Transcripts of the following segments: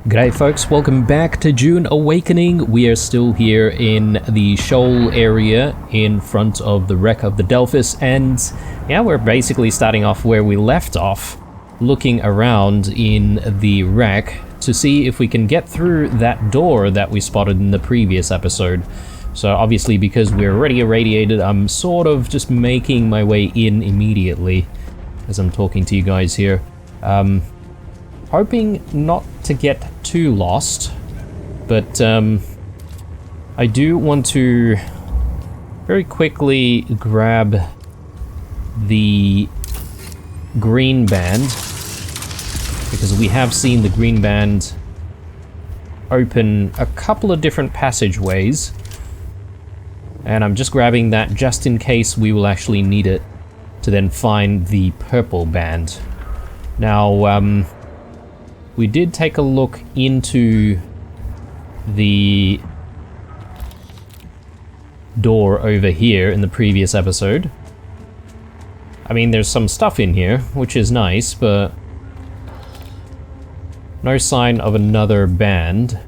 G'day folks, welcome back to Dune Awakening. We are still here in the shoal area in front of the wreck of the Delphis, and yeah, we're basically starting off where we left off, looking around in the wreck to see if we can get through that door that we spotted in the previous episode. So obviously, because we're already irradiated, I'm sort of just making my way in immediately as I'm talking to you guys here. Hoping not to get too lost, but I do want to very quickly grab the green band, because we have seen the green band open a couple of different passageways, and I'm just grabbing that just in case we will actually need it to then find the purple band. Now, we did take a look into the door over here in the previous episode. I mean, there's some stuff in here, which is nice, but no sign of another band.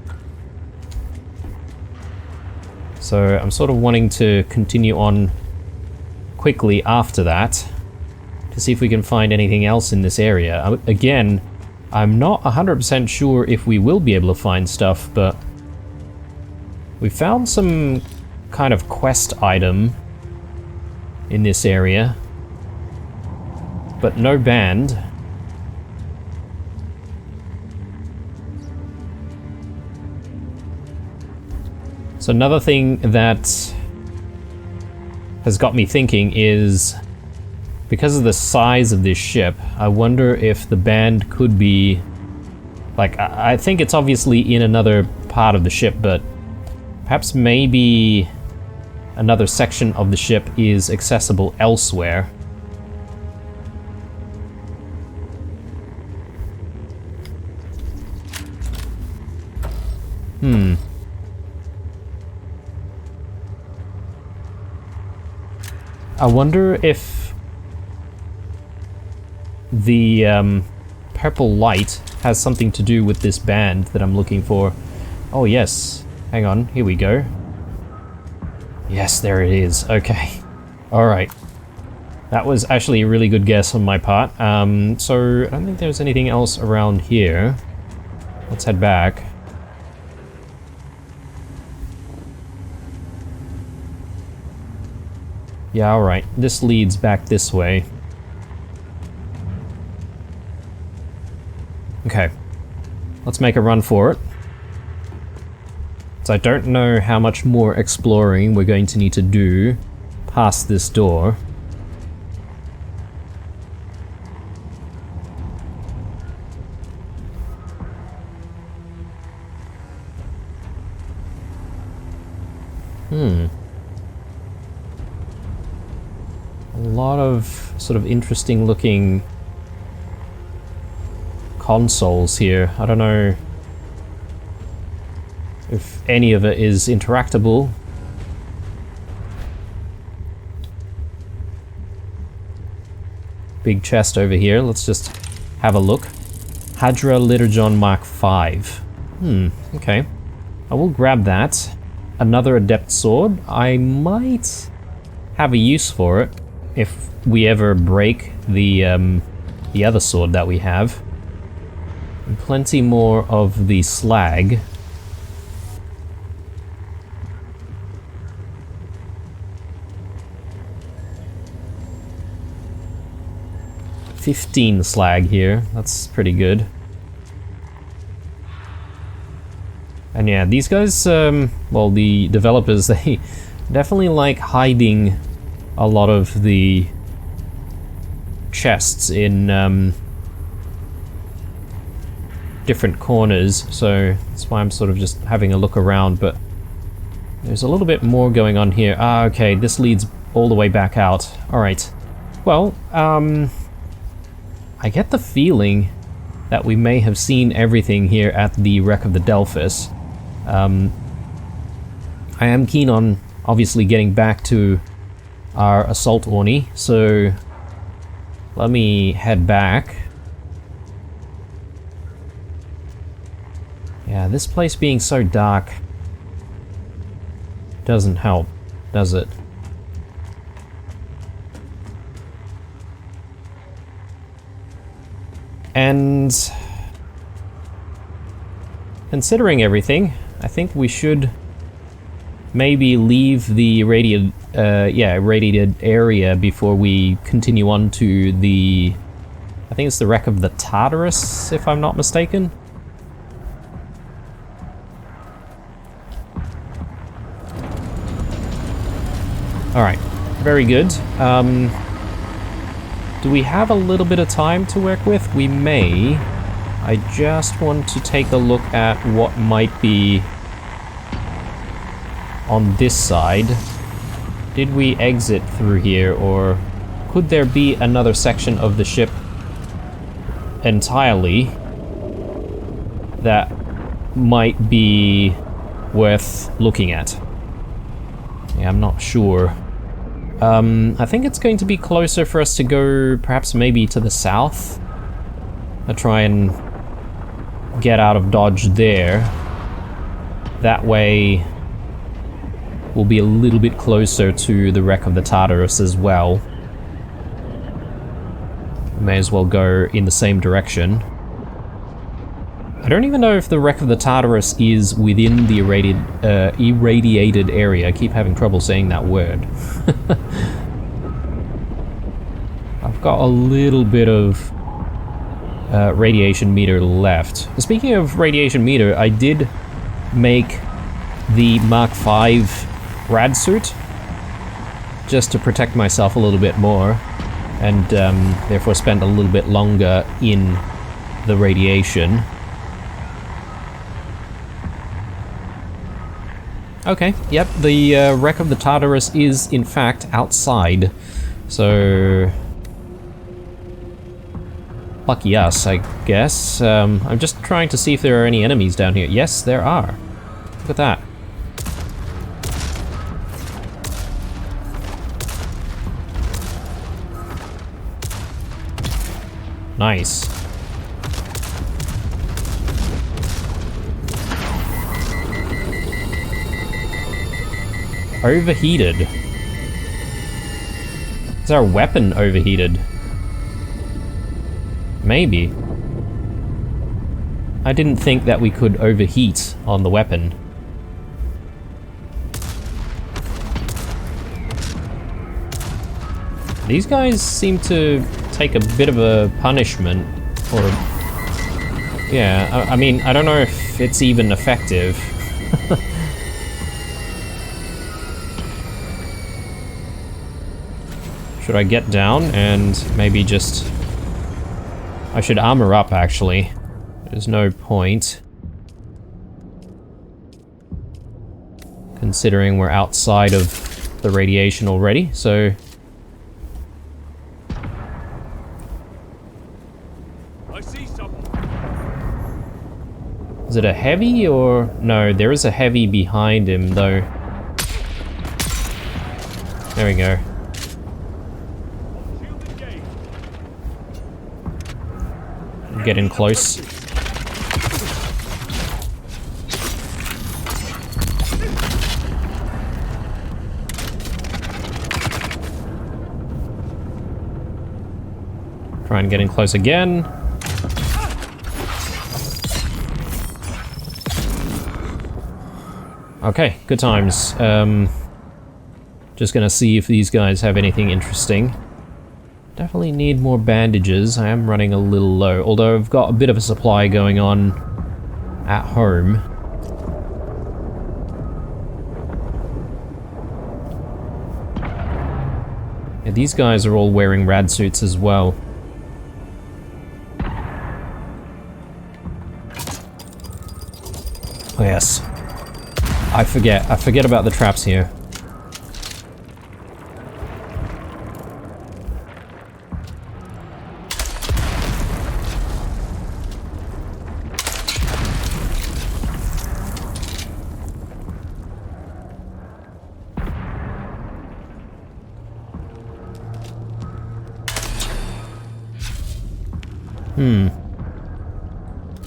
So I'm sort of wanting to continue on quickly after that to see if we can find anything else in this area. Again, I'm not 100% sure if we will be able to find stuff, but we found some kind of quest item in this area, but no band. So another thing that has got me thinking is, because of the size of this ship, I wonder if the band could be... like, I think it's obviously in another part of the ship, but perhaps maybe another section of the ship is accessible elsewhere. I wonder if the purple light has something to do with this band that I'm looking for. Oh yes, hang on, here we go. Yes, there it is. Okay, alright. That was actually a really good guess on my part. So I don't think there's anything else around here. Let's head back. Yeah, alright, this leads back this way. Okay, let's make a run for it. So I don't know how much more exploring we're going to need to do past this door. A lot of sort of interesting looking consoles here. I don't know if any of it is interactable. Big chest over here. Let's just have a look. Hadra Liturgon Mark V. Okay. I will grab that. Another adept sword. I might have a use for it if we ever break the other sword that we have. And plenty more of the slag. $15 slag here. That's pretty good. And yeah, these guys, well, the developers, they definitely like hiding a lot of the chests in different corners, so that's why I'm sort of just having a look around, but there's a little bit more going on here. Ah, okay, this leads all the way back out. Alright. Well, I get the feeling that we may have seen everything here at the wreck of the Delphis. I am keen on obviously getting back to our assault Orni, so let me head back. Yeah, this place being so dark doesn't help, does it? And considering everything, I think we should maybe leave the irradiated area before we continue on to the... I think it's the wreck of the Tartarus, if I'm not mistaken. Alright, very good. Do we have a little bit of time to work with? We may. I just want to take a look at what might be on this side. Did we exit through here, or could there be another section of the ship entirely that might be worth looking at? Yeah, I'm not sure. I think it's going to be closer for us to go perhaps maybe to the south. I'll try and get out of dodge there. That way we'll be a little bit closer to the wreck of the Tartarus as well. May as well go in the same direction. I don't even know if the wreck of the Tartarus is within the irradiated area. I keep having trouble saying that word. I've got a little bit of radiation meter left. Speaking of radiation meter, I did make the Mark V rad suit just to protect myself a little bit more, and therefore spend a little bit longer in the radiation. Okay, yep, the wreck of the Tartarus is in fact outside, so lucky us, I guess. I'm just trying to see if there are any enemies down here. Yes, there are. Look at that. Nice. Overheated. Is our weapon overheated? Maybe. I didn't think that we could overheat on the weapon. These guys seem to take a bit of a punishment, or... Yeah, I mean, I don't know if it's even effective. Should I get down and maybe just... I should armor up, actually. There's no point. Considering we're outside of the radiation already, so... I see something. Is it a heavy, or... No, there is a heavy behind him, though. There we go. Get in close. Try and get in close again. Okay, good times. Just gonna see if these guys have anything interesting. Definitely need more bandages. I am running a little low, although I've got a bit of a supply going on at home. Yeah, these guys are all wearing rad suits as well. Oh yes. I forget about the traps here.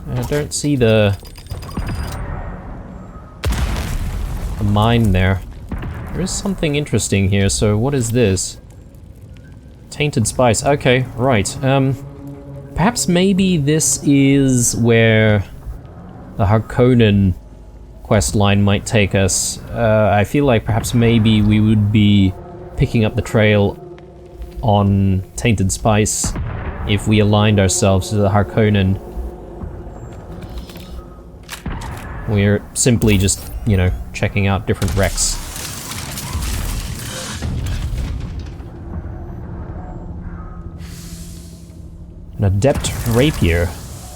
I don't see the a mine there. There is something interesting here, so what is this? Tainted spice. Okay, right. Perhaps maybe this is where the Harkonnen quest line might take us. I feel like perhaps maybe we would be picking up the trail on Tainted Spice if we aligned ourselves to the Harkonnen. We're simply just, you know, checking out different wrecks. An adept rapier.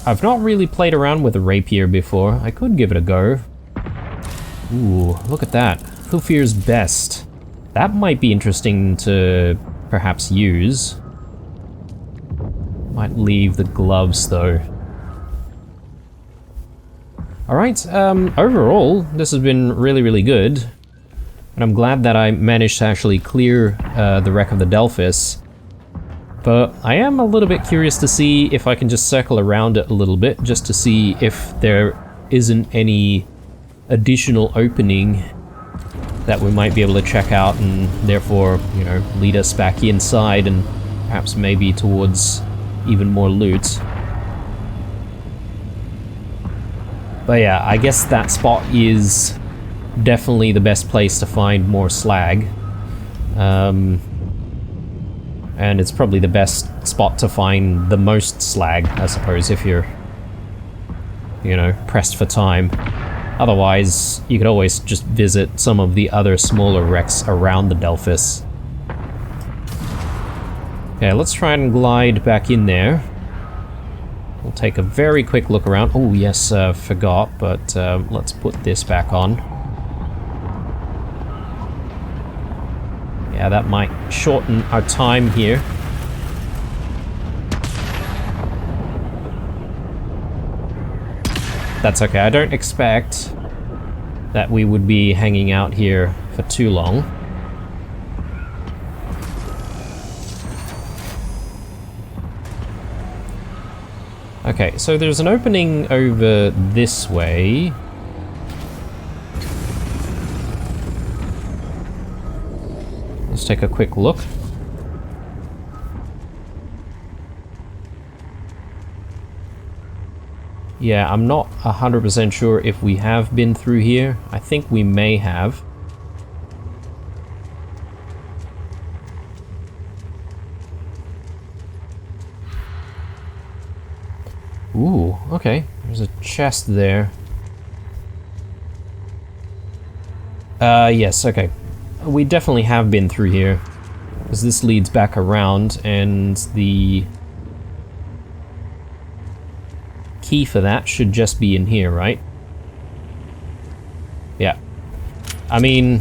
I've not really played around with a rapier before. I could give it a go. Ooh, look at that. Who fears best? That might be interesting to perhaps use. Might leave the gloves though. Alright, overall, this has been really, really good. And I'm glad that I managed to actually clear the wreck of the Delphis. But I am a little bit curious to see if I can just circle around it a little bit, just to see if there isn't any additional opening that we might be able to check out and therefore, you know, lead us back inside and perhaps maybe towards even more loot. But yeah, I guess that spot is definitely the best place to find more slag. And it's probably the best spot to find the most slag, I suppose, if you're, you know, pressed for time. Otherwise, you could always just visit some of the other smaller wrecks around the Delphis. Okay, let's try and glide back in there. We'll take a very quick look around. Oh yes, forgot, but let's put this back on. Yeah, that might shorten our time here. That's okay, I don't expect that we would be hanging out here for too long. Okay, so there's an opening over this way. Let's take a quick look. Yeah, I'm not 100% sure if we have been through here. I think we may have. Ooh, okay. There's a chest there. Yes, okay. We definitely have been through here. Because this leads back around, and the key for that should just be in here, right? Yeah. I mean,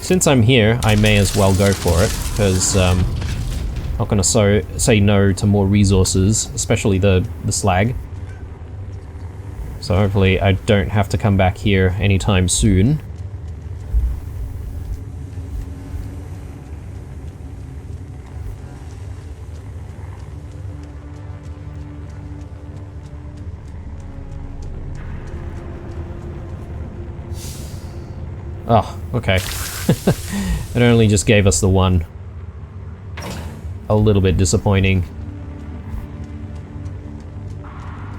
since I'm here, I may as well go for it, because I'm not going to say no to more resources, especially the slag. So hopefully I don't have to come back here anytime soon. Oh, okay. It only just gave us the one. A little bit disappointing.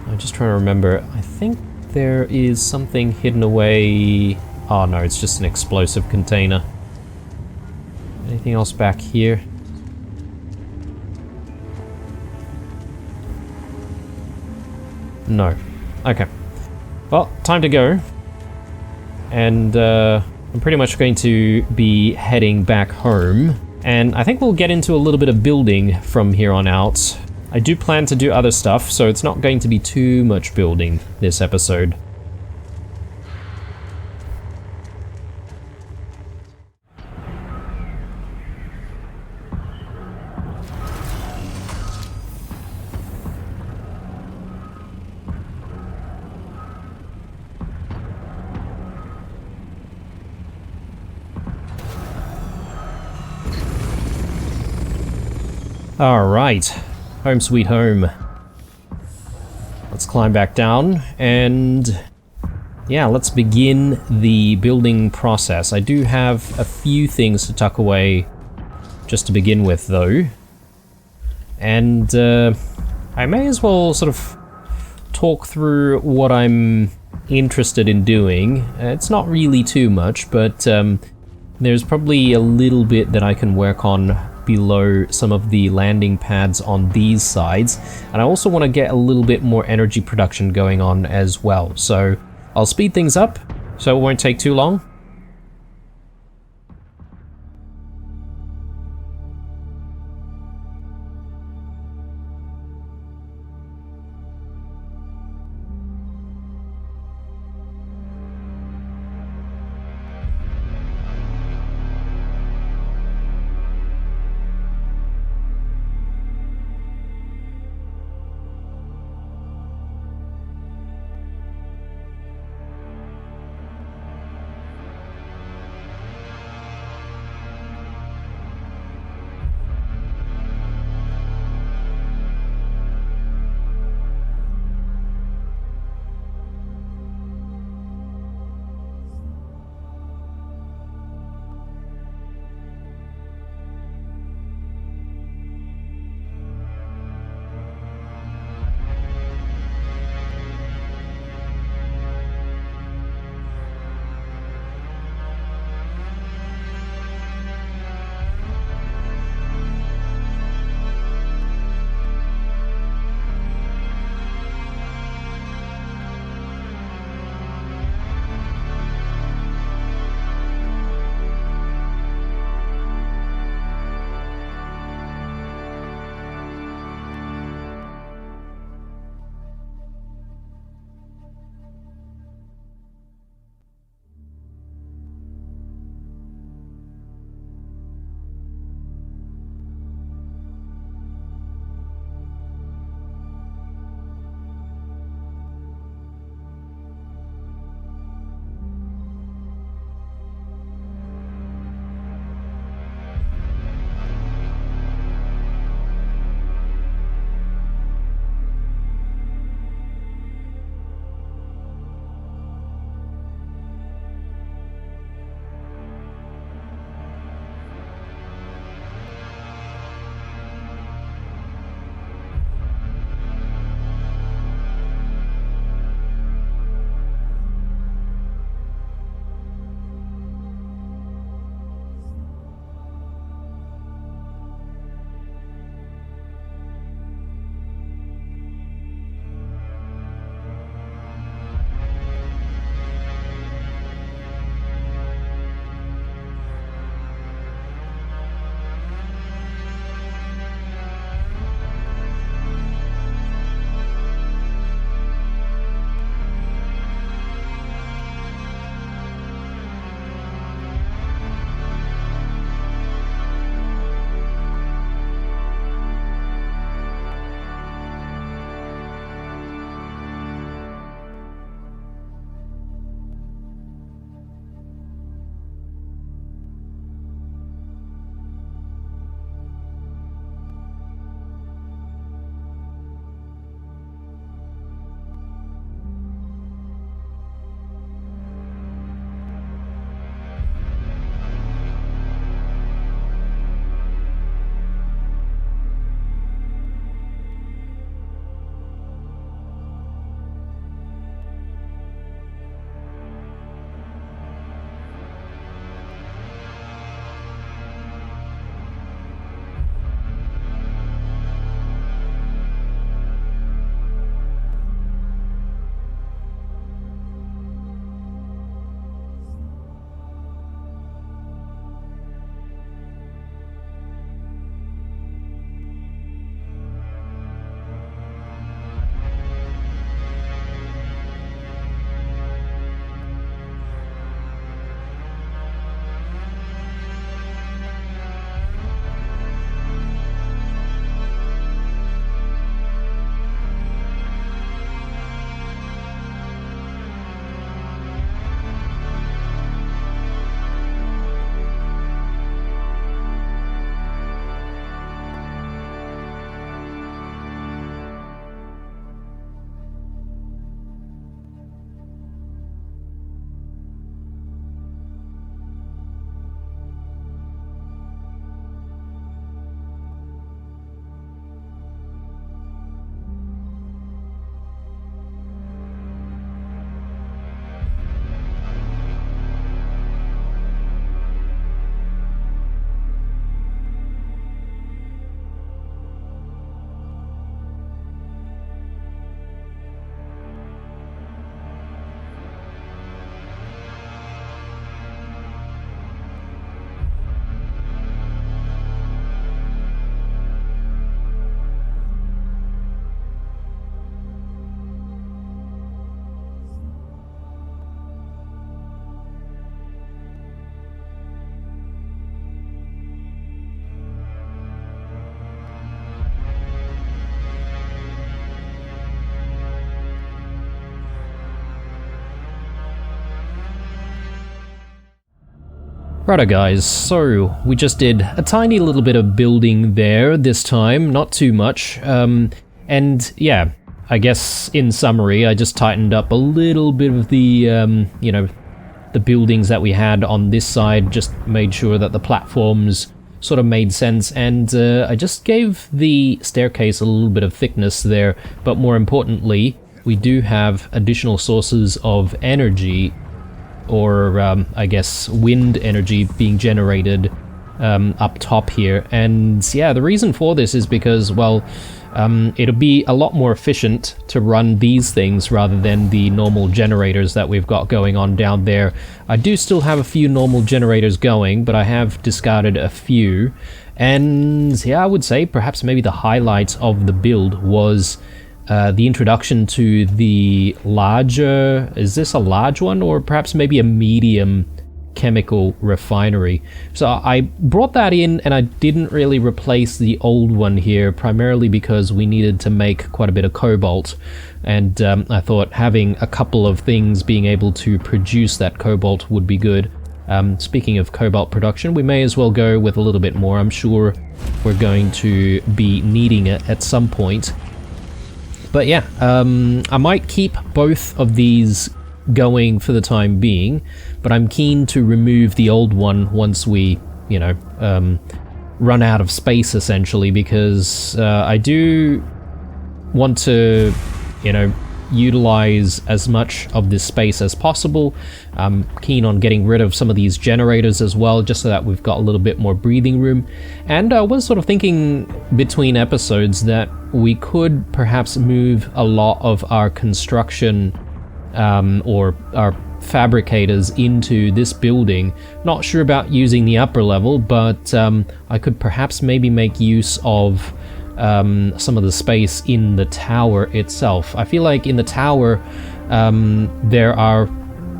I'm just trying to remember. I think there is something hidden away. Oh no, it's just an explosive container. Anything else back here? No. Okay. Well, time to go. And I'm pretty much going to be heading back home. And I think we'll get into a little bit of building from here on out. I do plan to do other stuff, so it's not going to be too much building this episode. Alright, home sweet home. Let's climb back down and yeah, let's begin the building process. I do have a few things to tuck away just to begin with, though. And I may as well sort of talk through what I'm interested in doing. It's not really too much, but there's probably a little bit that I can work on below some of the landing pads on these sides, and I also want to get a little bit more energy production going on as well. So I'll speed things up so it won't take too long. Righto guys, so we just did a tiny little bit of building there this time, not too much, and yeah, I guess in summary I just tightened up a little bit of the, you know, the buildings that we had on this side, just made sure that the platforms sort of made sense, and I just gave the staircase a little bit of thickness there, but more importantly, we do have additional sources of energy, or I guess wind energy being generated up top here. And yeah, the reason for this is because, well, it'll be a lot more efficient to run these things rather than the normal generators that we've got going on down there. I do still have a few normal generators going, but I have discarded a few. And yeah, I would say perhaps maybe the highlight of the build was the introduction to the larger, is this a large one, or perhaps maybe a medium chemical refinery? So I brought that in, and I didn't really replace the old one here, primarily because we needed to make quite a bit of cobalt, and I thought having a couple of things being able to produce that cobalt would be good. Speaking of cobalt production, we may as well go with a little bit more. I'm sure we're going to be needing it at some point. But yeah, I might keep both of these going for the time being, but I'm keen to remove the old one once we, you know, run out of space, essentially, because I do want to, you know, utilize as much of this space as possible. I'm keen on getting rid of some of these generators as well, just so that we've got a little bit more breathing room. And I was sort of thinking between episodes that we could perhaps move a lot of our construction or our fabricators into this building. Not sure about using the upper level, but I could perhaps maybe make use of some of the space in the tower itself. I feel like in the tower there are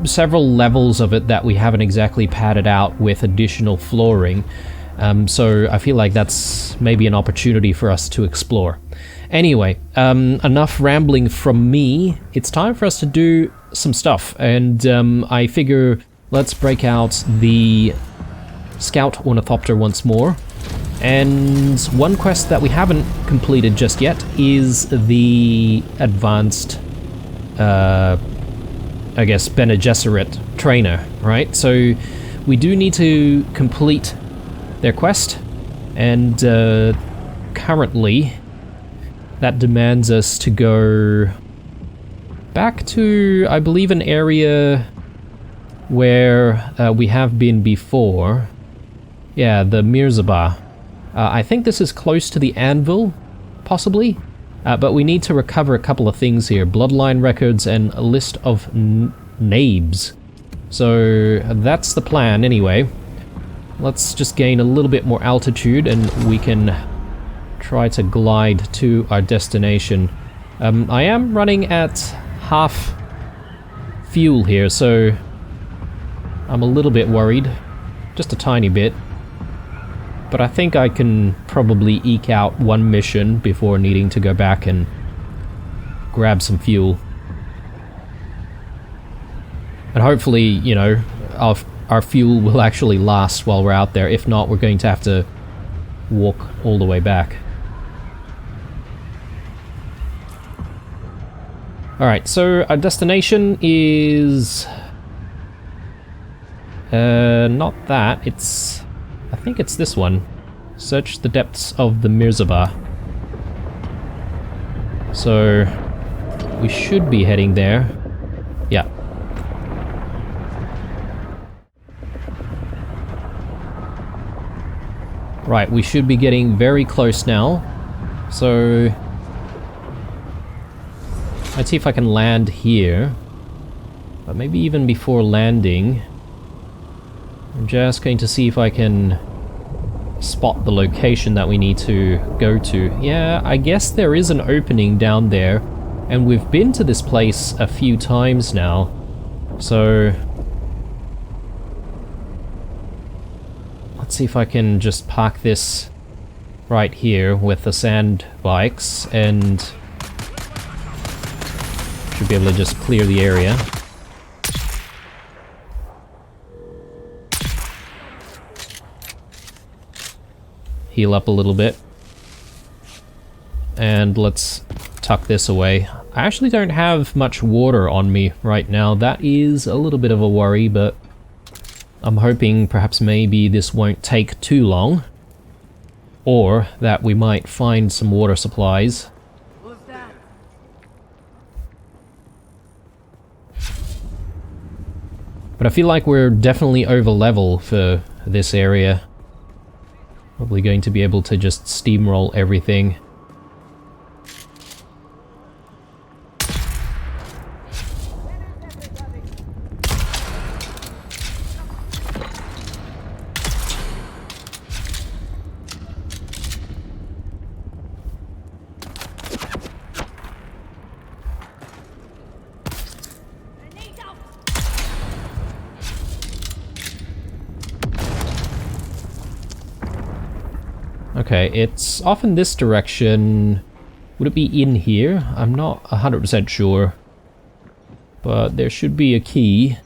several levels of it that we haven't exactly padded out with additional flooring, so I feel like that's maybe an opportunity for us to explore. Anyway, enough rambling from me. It's time for us to do some stuff, and I figure let's break out the Scout Ornithopter once more. And one quest that we haven't completed just yet is the advanced, I guess, Bene Gesserit trainer, right? So we do need to complete their quest, and currently that demands us to go back to, I believe, an area where we have been before. Yeah, the Mirzabah. I think this is close to the anvil, possibly, but we need to recover a couple of things here. Bloodline records and a list of names. So that's the plan anyway. Let's just gain a little bit more altitude and we can try to glide to our destination. I am running at half fuel here, so I'm a little bit worried. Just a tiny bit. But I think I can probably eke out one mission before needing to go back and grab some fuel. And hopefully, you know, our fuel will actually last while we're out there. If not, we're going to have to walk all the way back. Alright, so our destination is... not that, it's... I think it's this one. Search the depths of the Mirzabah. So we should be heading there. Yeah. Right, we should be getting very close now. So let's see if I can land here. But maybe even before landing, I'm just going to see if I can spot the location that we need to go to. Yeah, I guess there is an opening down there, and we've been to this place a few times now. So let's see if I can just park this right here with the sand bikes, and should be able to just clear the area. heal up a little bit. And let's tuck this away. I actually don't have much water on me right now. That is a little bit of a worry, but I'm hoping perhaps maybe this won't take too long. Or that we might find some water supplies. Who's that? But I feel like we're definitely over level for this area. Probably going to be able to just steamroll everything. Okay, it's off in this direction. Would it be in here? I'm not 100% sure. But there should be a key.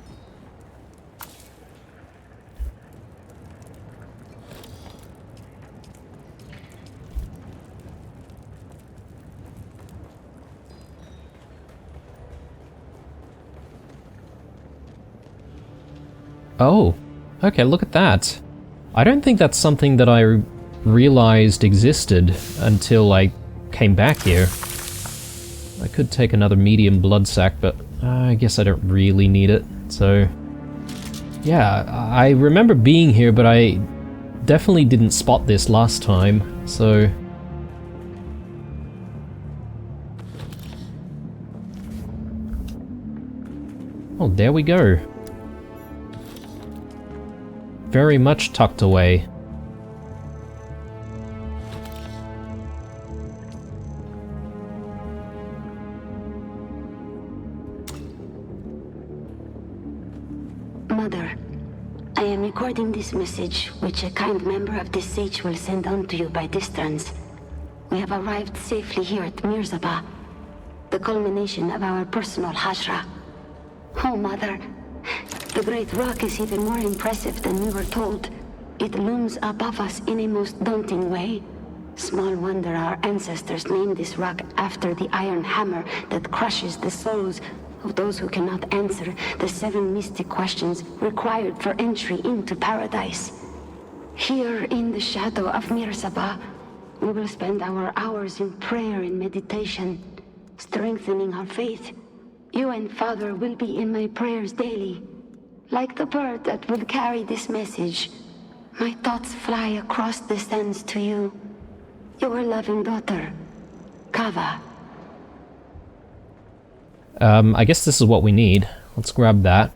Oh, okay, look at that. I don't think that's something that I realized existed until I came back here. I could take another medium blood sac, but I guess I don't really need it, so... Yeah, I remember being here, but I definitely didn't spot this last time, so... Oh, there we go. Very much tucked away. Mother, I am recording this message, which a kind member of this sage will send on to you by distance. We have arrived safely here at Mirzaba, the culmination of our personal hajra. Oh, Mother, the great rock is even more impressive than we were told. It looms above us in a most daunting way. Small wonder our ancestors named this rock after the iron hammer that crushes the souls of those who cannot answer the 7 mystic questions required for entry into paradise. Here in the shadow of Mirzaba, we will spend our hours in prayer and meditation, strengthening our faith. You and Father will be in my prayers daily. Like the bird that will carry this message, my thoughts fly across the sands to you. Your loving daughter, Kava. I guess this is what we need. Let's grab that.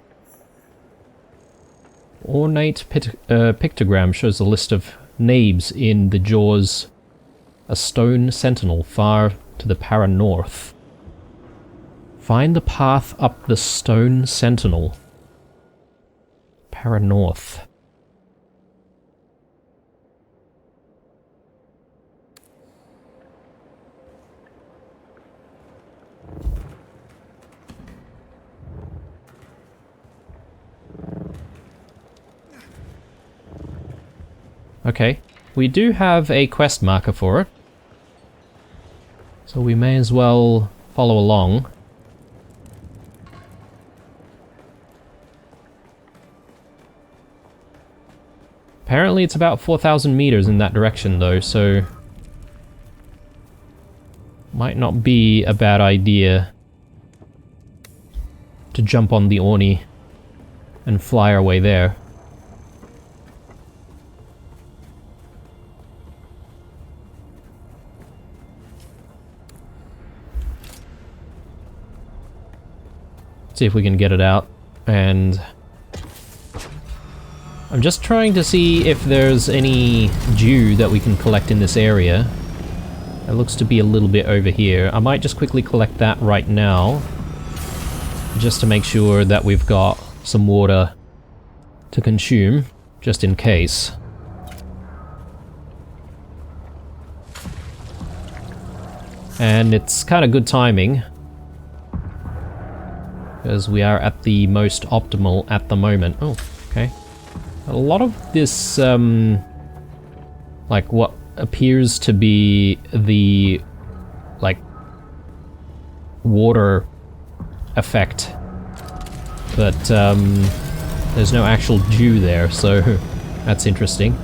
Ornate pictogram shows a list of names in the jaws. A stone sentinel far to the para north. Find the path up the stone sentinel. Para north. Okay, we do have a quest marker for it, so we may as well follow along. Apparently it's about 4,000 meters in that direction though, so might not be a bad idea to jump on the Orni and fly our way there. See if we can get it out, and I'm just trying to see if there's any dew that we can collect in this area. It looks to be a little bit over here. I might just quickly collect that right now, just to make sure that we've got some water to consume, just in case. And it's kind of good timing, because we are at the most optimal at the moment. Oh, okay. A lot of this, like what appears to be the, like, water effect. But, there's no actual dew there, so that's interesting.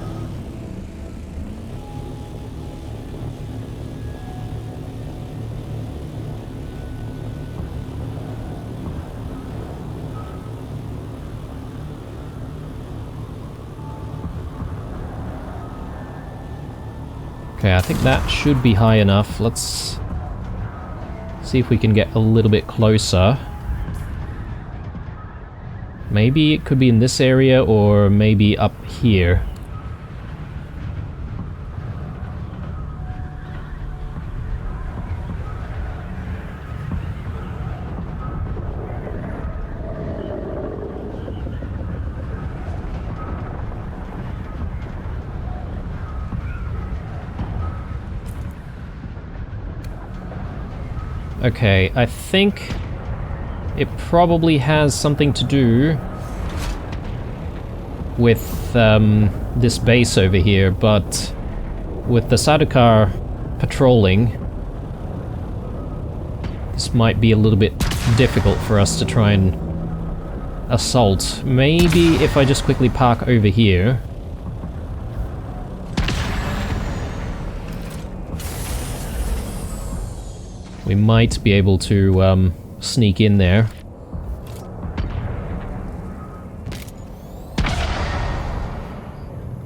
Okay, I think that should be high enough. Let's see if we can get a little bit closer. Maybe it could be in this area, or maybe up here. Okay, I think it probably has something to do with this base over here, but with the Sardaukar patrolling, this might be a little bit difficult for us to try and assault. Maybe if I just quickly park over here. We might be able to sneak in there.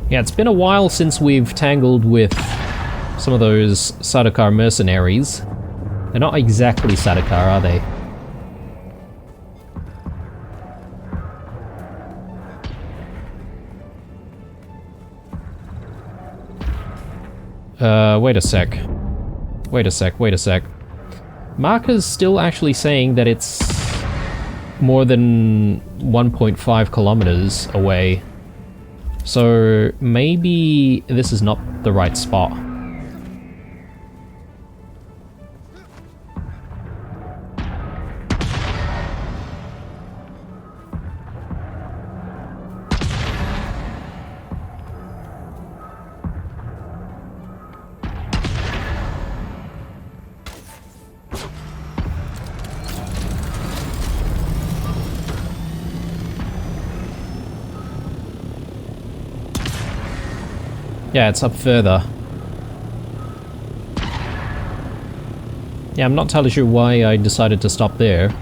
Yeah, it's been a while since we've tangled with some of those Sardaukar mercenaries. They're not exactly Sardaukar, are they? Wait a sec. Wait a sec, wait a sec. Marker's still actually saying that it's more than 1.5 kilometers away. So maybe this is not the right spot. Yeah, it's up further. Yeah, I'm not entirely sure why I decided to stop there.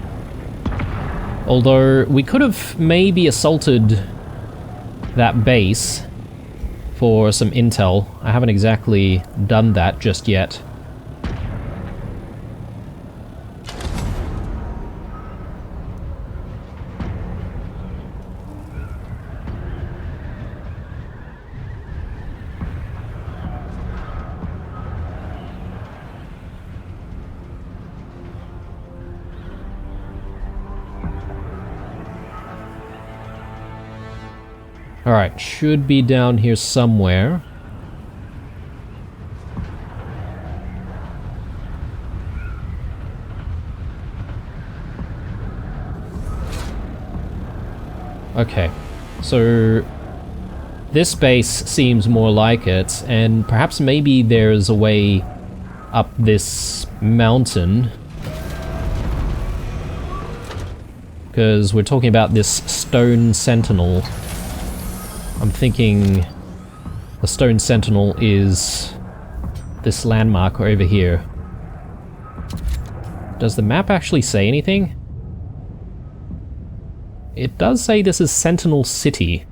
Although, we could have maybe assaulted that base for some intel. I haven't exactly done that just yet. Alright, should be down here somewhere. Okay, so this base seems more like it, and perhaps maybe there's a way up this mountain. Because we're talking about this stone Sentinel. I'm thinking the stone Sentinel is this landmark over here. Does the map actually say anything? It does say this is Sentinel City,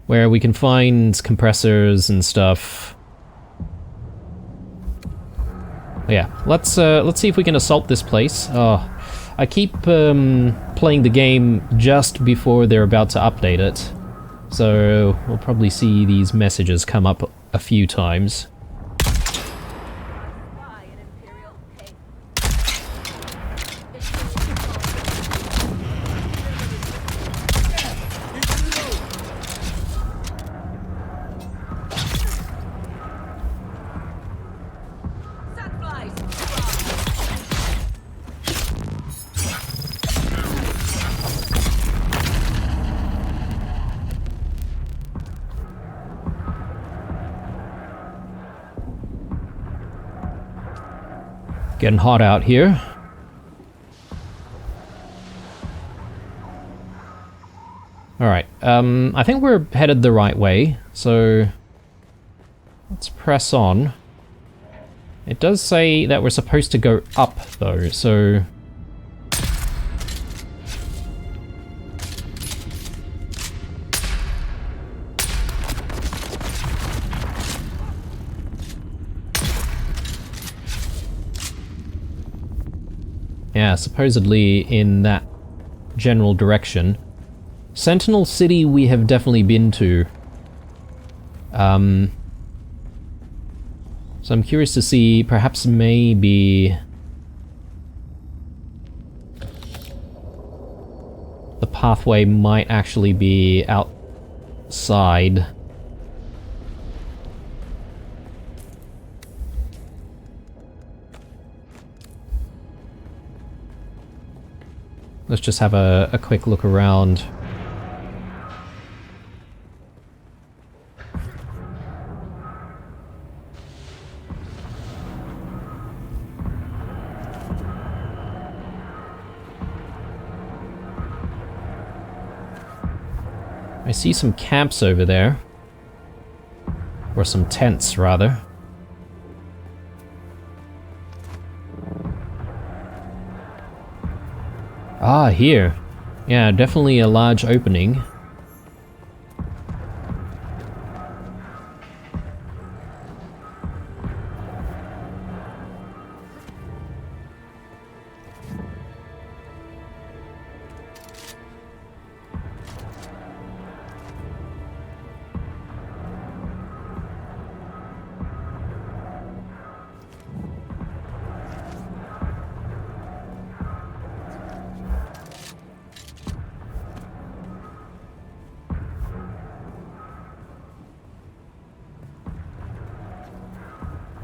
where we can find compressors and stuff. Yeah, let's see if we can assault this place. Oh, I keep playing the game just before they're about to update it. So we'll probably see these messages come up a few times. Getting hot out here. Alright, I think we're headed the right way, so let's press on. It does say that we're supposed to go up, though, so... yeah, supposedly in that general direction. Sentinel City we have definitely been to. So I'm curious to see, perhaps maybe... the pathway might actually be outside. Let's just have a quick look around. I see some camps over there. Or some tents, rather. Ah, here. Yeah, definitely a large opening.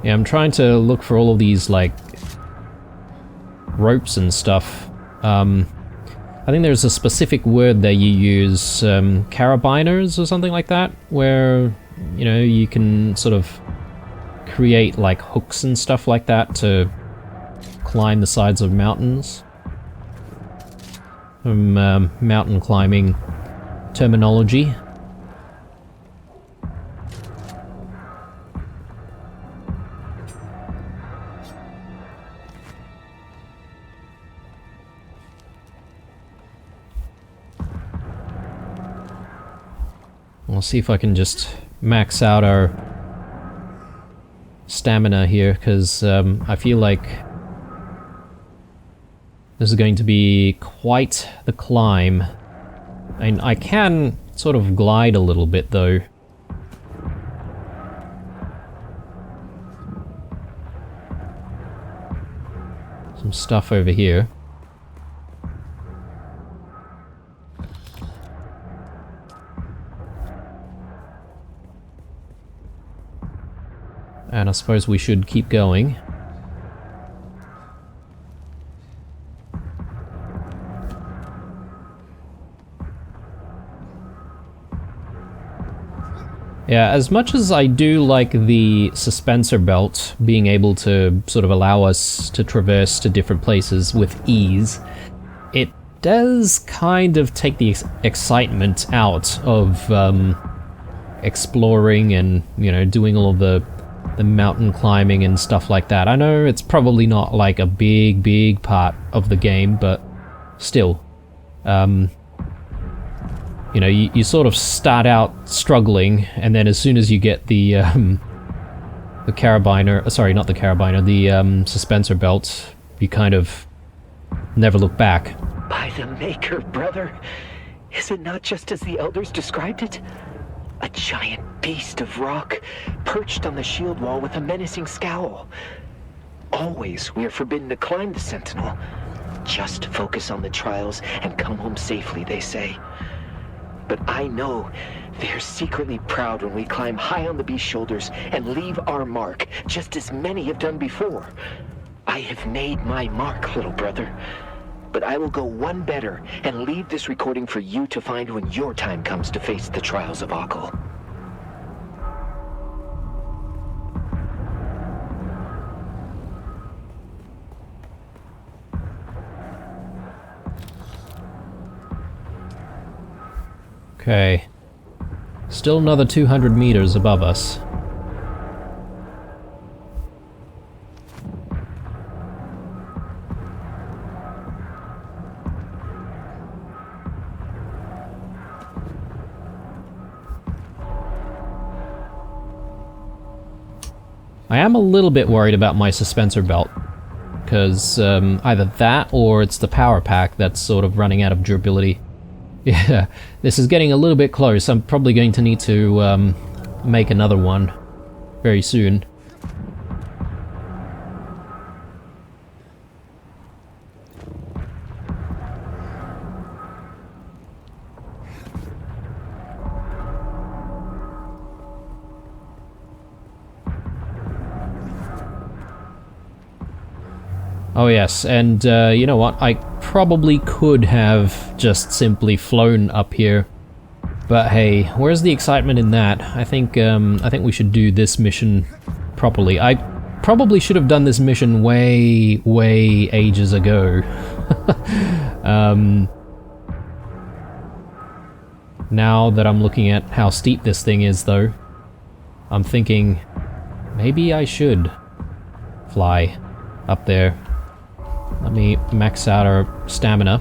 Yeah, I'm trying to look for all of these, like, ropes and stuff. I think there's a specific word that you use, carabiners or something like that, where, you know, you can sort of create, like, hooks and stuff like that to climb the sides of mountains. From mountain climbing terminology. I'll see if I can just max out our stamina here, because I feel like this is going to be quite the climb. And I can sort of glide a little bit, though. Some stuff over here. And I suppose we should keep going. Yeah, as much as I do like the suspensor belt being able to sort of allow us to traverse to different places with ease, it does kind of take the excitement out of exploring and, you know, doing all of the mountain climbing and stuff like that. I know it's probably not like a big part of the game, but still, you know, you sort of start out struggling, and then as soon as you get the carabiner, sorry, not the carabiner, the suspensor belt, you kind of never look back. By the Maker, brother, is it not just as the elders described it? A giant beast of rock, perched on the shield wall with a menacing scowl. Always we are forbidden to climb the Sentinel. Just focus on the trials and come home safely, they say. But I know they are secretly proud when we climb high on the beast's shoulders and leave our mark, just as many have done before. I have made my mark, little brother. But I will go one better and leave this recording for you to find when your time comes to face the trials of Akal. Okay. Still another 200 meters above us. I am a little bit worried about my suspensor belt, because either that or it's the power pack that's sort of running out of durability. Yeah, this is getting a little bit close. I'm probably going to need to make another one very soon. Oh yes, and you know what? I probably could have just simply flown up here. But hey, where's the excitement in that? I think we should do this mission properly. I probably should have done this mission way ages ago. Now that I'm looking at how steep this thing is though, I'm thinking maybe I should fly up there. Let me max out our stamina.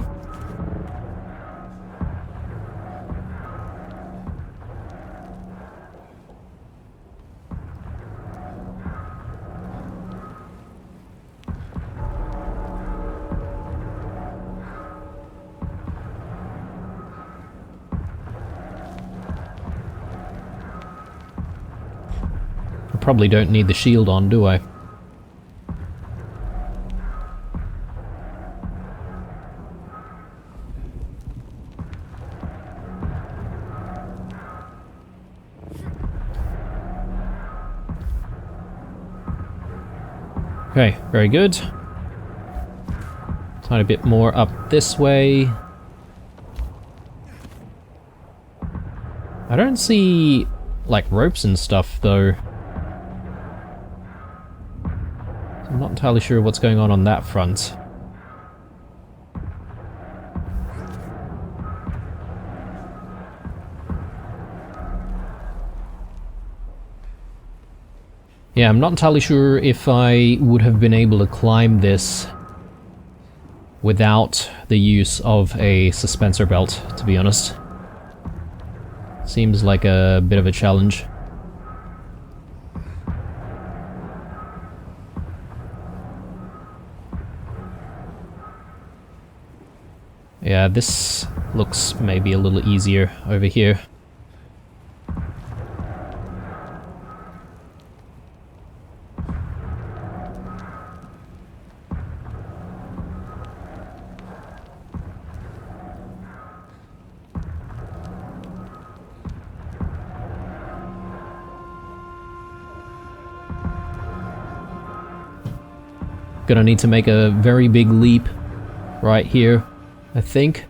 I probably don't need the shield on, do I? Okay, very good. Tiny bit more up this way. I don't see, like, ropes and stuff, though. I'm not entirely sure what's going on that front. Yeah, I'm not entirely sure if I would have been able to climb this without the use of a suspensor belt, to be honest. Seems like a bit of a challenge. Yeah, this looks maybe a little easier over here. Gonna need to make a very big leap right here, I think.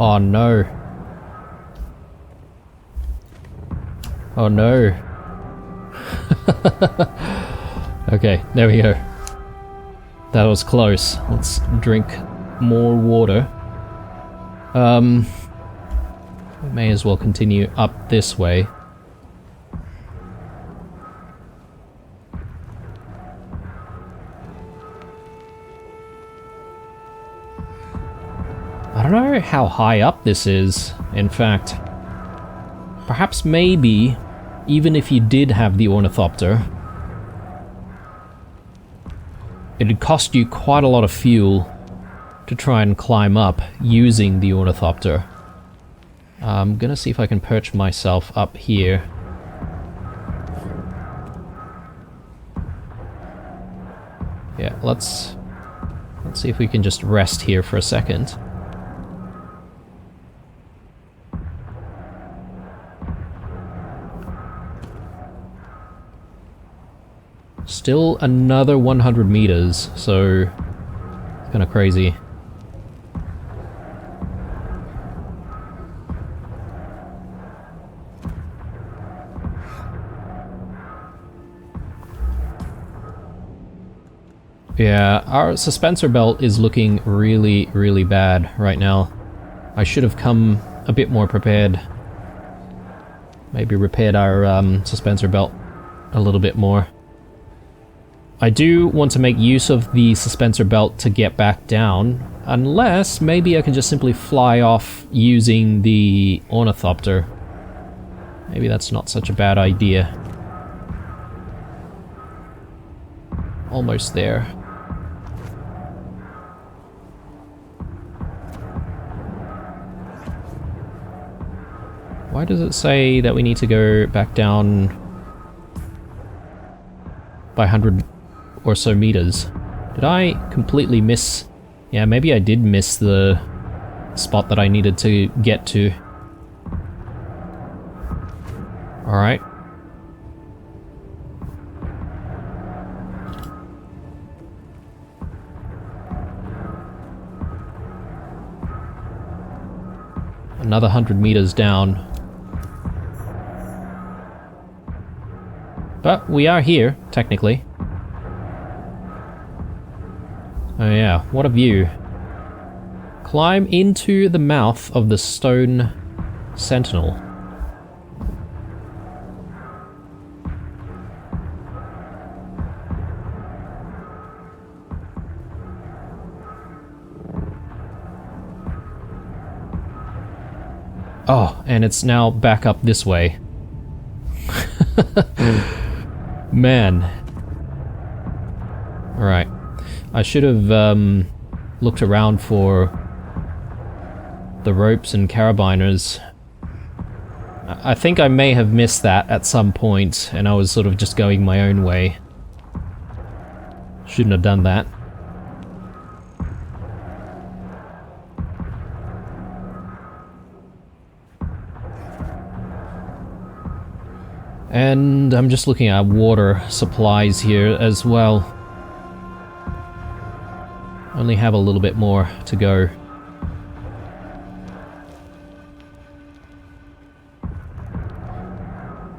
Oh no. Oh no. Okay, there we go. That was close. Let's drink more water. We may as well continue up this way. I don't know how high up this is, in fact. Perhaps maybe, even if you did have the ornithopter, it'd cost you quite a lot of fuel to try and climb up using the ornithopter. I'm gonna see if I can perch myself up here. Yeah, let's see if we can just rest here for a second. Still another 100 meters, so it's kind of crazy. Yeah, our suspensor belt is looking really, really bad right now. I should have come a bit more prepared. Maybe repaired our suspensor belt a little bit more. I do want to make use of the suspensor belt to get back down, unless maybe I can just simply fly off using the ornithopter. Maybe that's not such a bad idea. Almost there. Why does it say that we need to go back down by 100 or so meters? Did I completely miss... Yeah, maybe I did miss the spot that I needed to get to. Alright. Another 100 meters down. But we are here, technically. Oh yeah, what a view. Climb into the mouth of the stone Sentinel. Oh, and it's now back up this way. Man. Alright. I should have looked around for the ropes and carabiners. I think I may have missed that at some point, and I was sort of just going my own way. Shouldn't have done that. And I'm just looking at water supplies here as well. Only have a little bit more to go.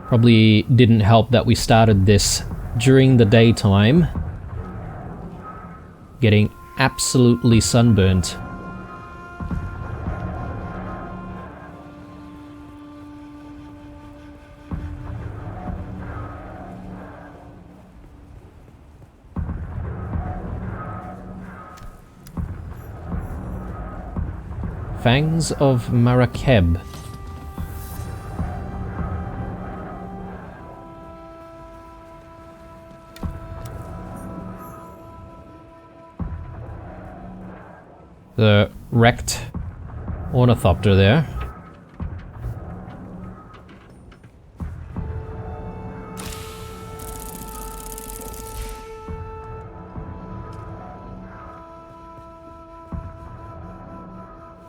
Probably didn't help that we started this during the daytime. Getting absolutely sunburnt. Fangs of Marakeb. The wrecked ornithopter there.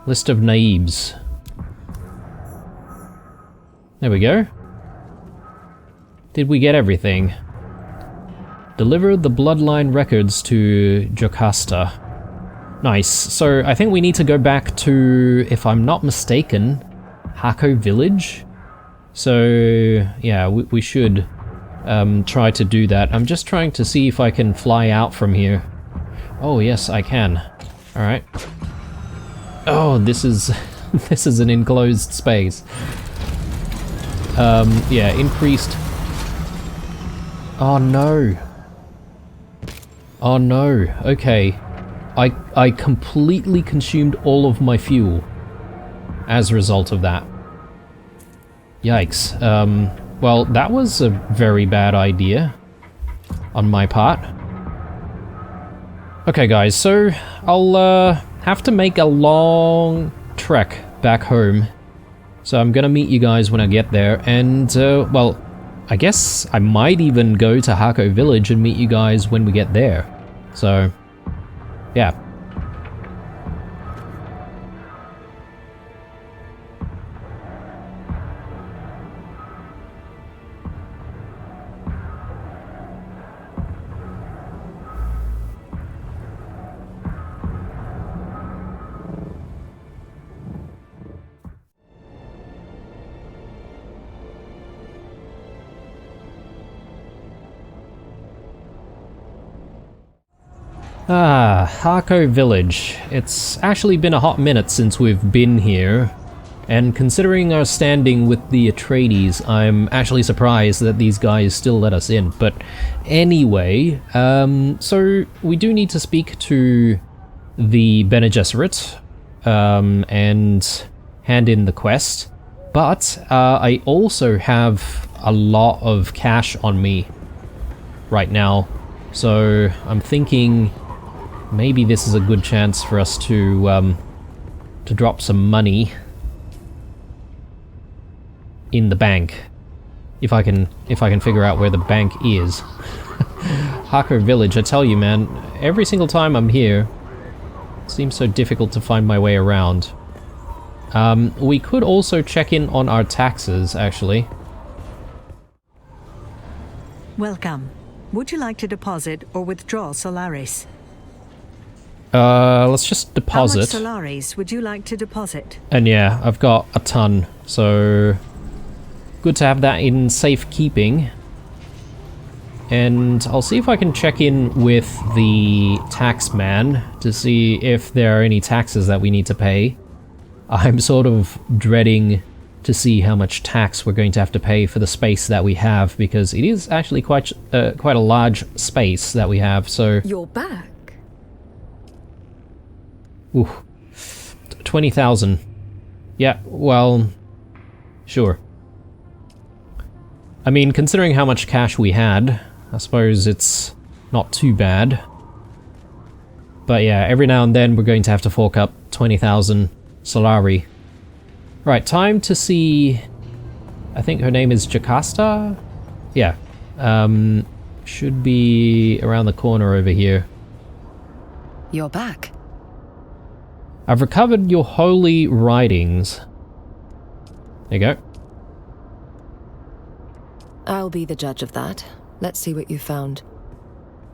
List of naibs. There we go. Did we get everything? Deliver the bloodline records to Jocasta. Nice. So I think we need to go back to, if I'm not mistaken, Hako Village. So yeah, we should try to do that. I'm just trying to see if I can fly out from here. Oh yes, I can. Alright. Oh, this is this is an enclosed space. Yeah, increased. Oh no. Oh no. Okay. I completely consumed all of my fuel as a result of that. Yikes. Well, that was a very bad idea on my part. Okay guys, so I'll have to make a long trek back home. So I'm gonna meet you guys when I get there, and well, I guess I might even go to Hako Village and meet you guys when we get there. So yeah. Harco Village. It's actually been a hot minute since we've been here, and considering our standing with the Atreides, I'm actually surprised that these guys still let us in. But anyway, so we do need to speak to the Bene Gesserit, and hand in the quest, but I also have a lot of cash on me right now, so I'm thinking maybe this is a good chance for us to drop some money in the bank, if I can figure out where the bank is. Harco Village, I tell you, man, every single time I'm here, it seems so difficult to find my way around. We could also check in on our taxes, actually. Welcome. Would you like to deposit or withdraw Solaris? Let's just deposit. How much Solaris would you like to deposit? And yeah, I've got a ton, so good to have that in safekeeping. And I'll see if I can check in with the tax man to see if there are any taxes that we need to pay. I'm sort of dreading to see how much tax we're going to have to pay for the space that we have, because it is actually quite a large space that we have, so... You're back. Ooh. 20,000. Yeah, well... Sure. I mean, considering how much cash we had, I suppose it's not too bad. But yeah, every now and then we're going to have to fork up 20,000 Solari. Right, time to see... I think her name is Jocasta? Yeah. Should be around the corner over here. You're back. I've recovered your holy writings. There you go. I'll be the judge of that. Let's see what you found.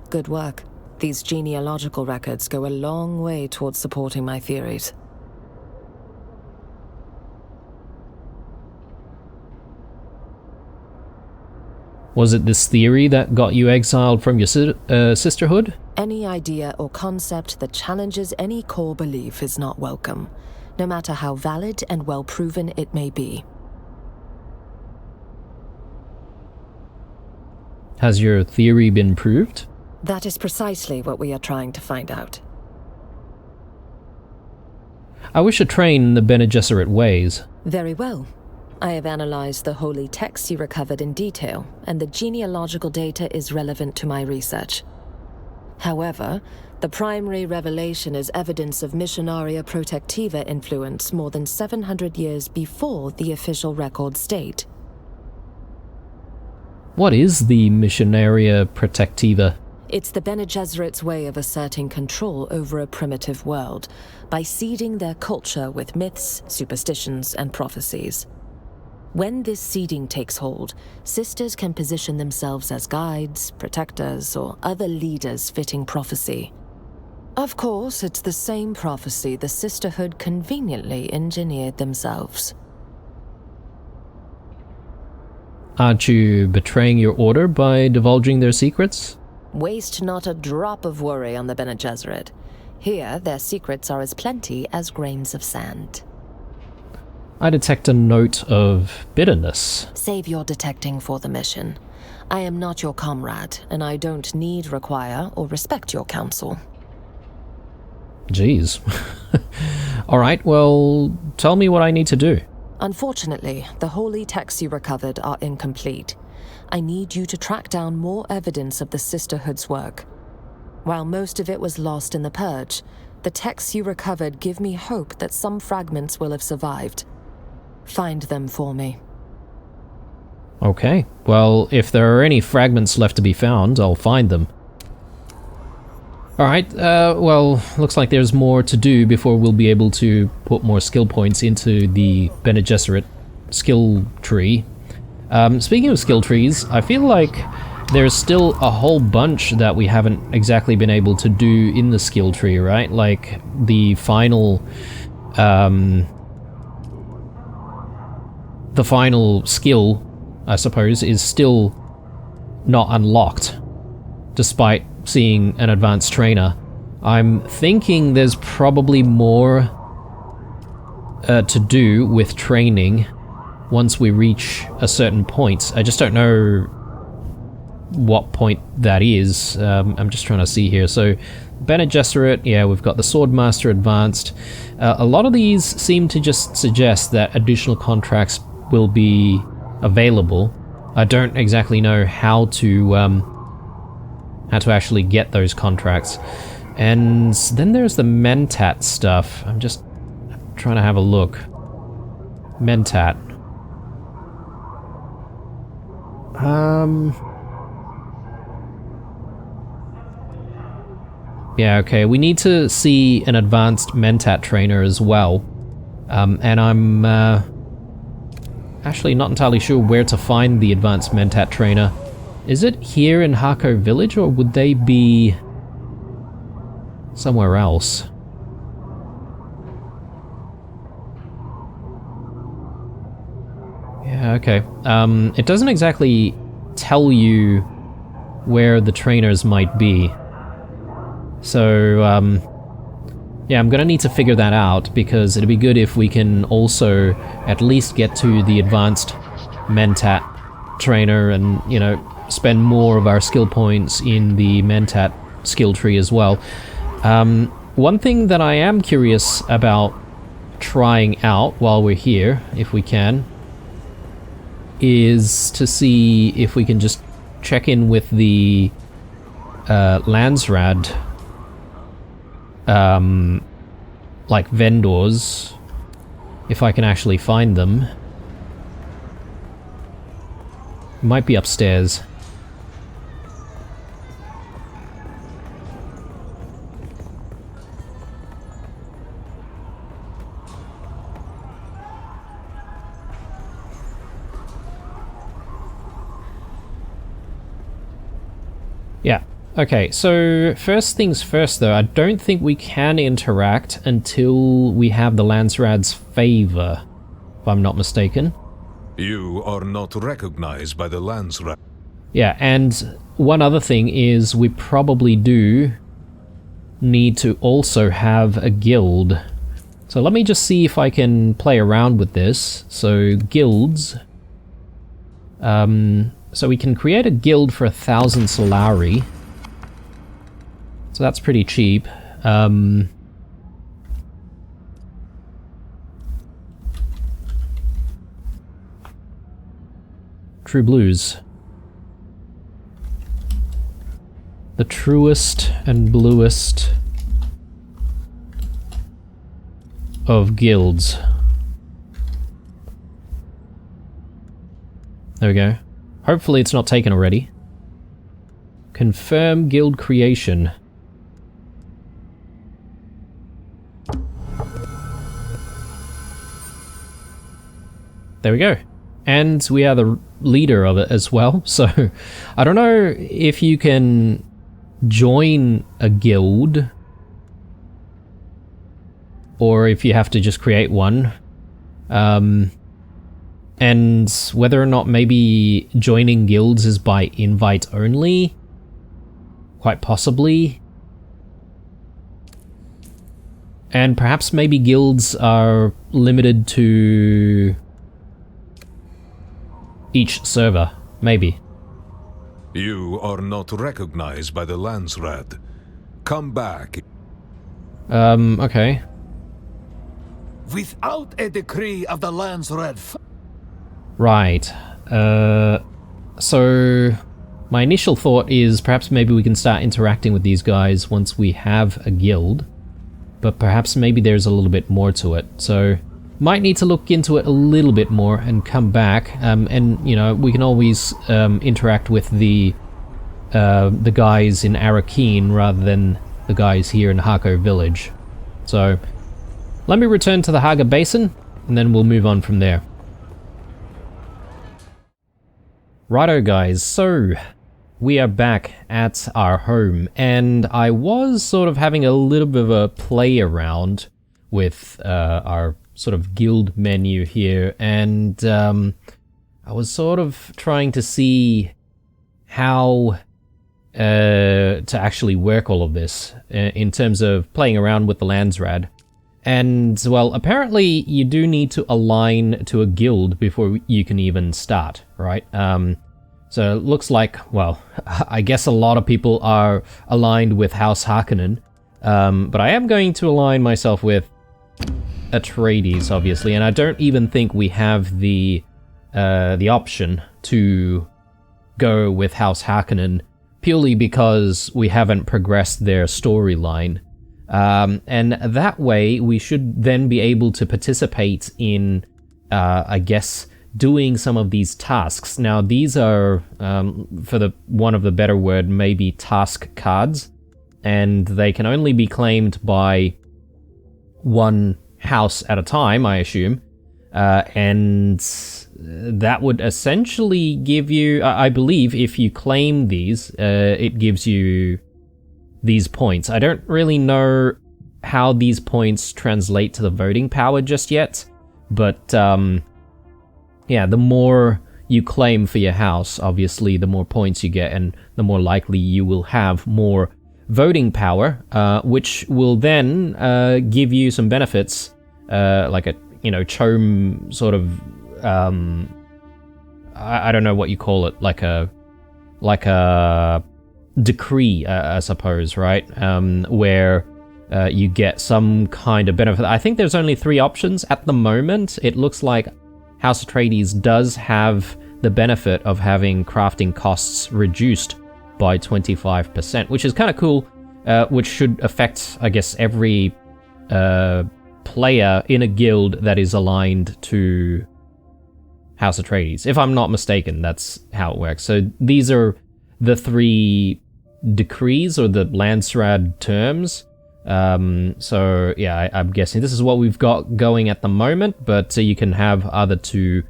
Good work. These genealogical records go a long way towards supporting my theories. Was it this theory that got you exiled from your sisterhood? Any idea or concept that challenges any core belief is not welcome, no matter how valid and well-proven it may be. Has your theory been proved? That is precisely what we are trying to find out. I wish to train the Bene Gesserit ways. Very well. I have analyzed the holy texts you recovered in detail, and the genealogical data is relevant to my research. However, the primary revelation is evidence of Missionaria Protectiva influence more than 700 years before the official records date. What is the Missionaria Protectiva? It's the Bene Gesserit's way of asserting control over a primitive world, by seeding their culture with myths, superstitions, and prophecies. When this seeding takes hold, sisters can position themselves as guides, protectors, or other leaders fitting prophecy. Of course, it's the same prophecy the sisterhood conveniently engineered themselves. Aren't you betraying your order by divulging their secrets? Waste not a drop of worry on the Bene Gesserit. Here, their secrets are as plenty as grains of sand. I detect a note of bitterness. Save your detecting for the mission. I am not your comrade, and I don't need, require, or respect your counsel. Jeez. Alright, well, tell me what I need to do. Unfortunately, the holy texts you recovered are incomplete. I need you to track down more evidence of the Sisterhood's work. While most of it was lost in the Purge, the texts you recovered give me hope that some fragments will have survived. Find them for me. Okay, well, if there are any fragments left to be found, I'll find them. Alright, well, looks like there's more to do before we'll be able to put more skill points into the Bene Gesserit skill tree. Speaking of skill trees, I feel like there's still a whole bunch that we haven't exactly been able to do in the skill tree, right? Like, the final skill, I suppose, is still not unlocked, despite seeing an advanced trainer. I'm thinking there's probably more to do with training once we reach a certain point. I just don't know what point that is. I'm just trying to see here. So, Bene Gesserit, yeah, we've got the Swordmaster Advanced. A lot of these seem to just suggest that additional contracts will be available. I don't exactly know how to actually get those contracts. And then there's the Mentat stuff. I'm just trying to have a look. Mentat. Yeah, okay, we need to see an advanced Mentat trainer as well. And I'm actually not entirely sure where to find the advanced Mentat trainer. Is it here in Hako Village, or would they be somewhere else? Yeah, okay. It doesn't exactly tell you where the trainers might be. So, yeah, I'm gonna need to figure that out, because it'd be good if we can also at least get to the advanced Mentat trainer and, you know, spend more of our skill points in the Mentat skill tree as well. One thing that I am curious about trying out while we're here, if we can, is to see if we can just check in with the Landsrad like vendors, if I can actually find them. Might be upstairs. Yeah. Okay, so first things first though, I don't think we can interact until we have the Landsrad's favor, if I'm not mistaken. You are not recognized by the Landsrad. Yeah, and one other thing is we probably do need to also have a guild. So let me just see if I can play around with this. So guilds. So we can create a guild for 1,000 Solari. So that's pretty cheap. True Blues. The truest and bluest of guilds. There we go. Hopefully it's not taken already. Confirm guild creation. There we go. And we are the leader of it as well, so I don't know if you can join a guild or if you have to just create one. And whether or not maybe joining guilds is by invite only. Quite possibly. And perhaps maybe guilds are limited to each server, maybe. You are not recognized by the Landsrad. Come back. Okay. Without a decree of the Landsrad. Right. So my initial thought is perhaps maybe we can start interacting with these guys once we have a guild, but perhaps maybe there's a little bit more to it. So might need to look into it a little bit more and come back. And you know, we can always interact with the guys in Arakeen rather than the guys here in Hako Village. So let me return to the Haga Basin, and then we'll move on from there. Righto guys, so we are back at our home, and I was sort of having a little bit of a play around with our sort of guild menu here, and I was sort of trying to see how to actually work all of this in terms of playing around with the Landsrad. And, well, apparently you do need to align to a guild before you can even start, right? So it looks like, well, I guess a lot of people are aligned with House Harkonnen, but I am going to align myself with Atreides, obviously, and I don't even think we have the option to go with House Harkonnen purely because we haven't progressed their storyline. And that way, we should then be able to participate in, I guess, doing some of these tasks. Now, these are, for the one of the better word, maybe task cards, and they can only be claimed by one house at a time, I assume, and that would essentially give you, I believe, if you claim these, it gives you these points. I don't really know how these points translate to the voting power just yet, but yeah, the more you claim for your house, obviously, the more points you get, and the more likely you will have more voting power, which will then give you some benefits, like a, chome sort of, I don't know what you call it, like a decree, I suppose, right? Where you get some kind of benefit. I think there's only 3 options at the moment. It looks like House Atreides does have the benefit of having crafting costs reduced by 25%, which is kind of cool, which should affect, I guess, every player in a guild that is aligned to House Atreides. If I'm not mistaken, that's how it works. So these are the 3 decrees, or the Landsrad terms. So yeah, I'm guessing this is what we've got going at the moment, but you can have other 2,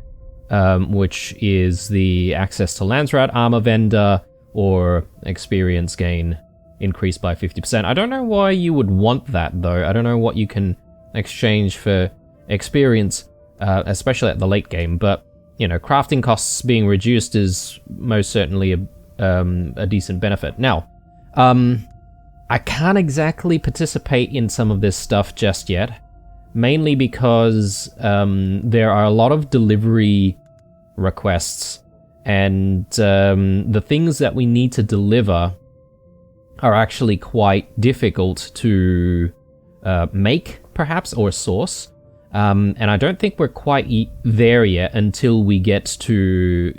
which is the access to Landsrad, armor vendor, or experience gain increased by 50%. I don't know why you would want that, though. I don't know what you can exchange for experience, especially at the late game, but, crafting costs being reduced is most certainly a decent benefit. Now, I can't exactly participate in some of this stuff just yet, mainly because there are a lot of delivery requests, and the things that we need to deliver are actually quite difficult to make, perhaps, or source. And I don't think we're quite there yet until we get to,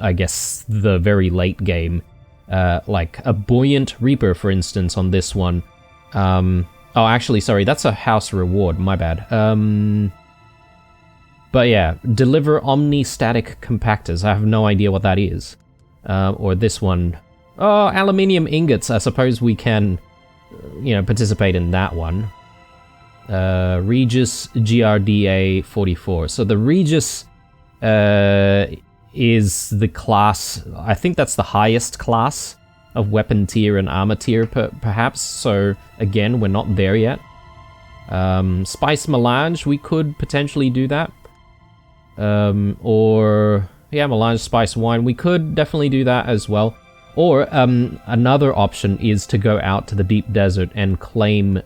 I guess, the very late game. Like a Buoyant Reaper, for instance, on this one. Oh, actually, sorry, that's a house reward, my bad. But yeah, deliver Omni-Static Compactors. I have no idea what that is. Or this one. Oh, aluminium ingots. I suppose we can, participate in that one. Regis GRDA 44. So the Regis is the class, I think that's the highest class of weapon tier and armor tier, perhaps. So again, we're not there yet. Spice Melange, we could potentially do that. Or, yeah, Melange Spice Wine, we could definitely do that as well. Or another option is to go out to the deep desert and claim,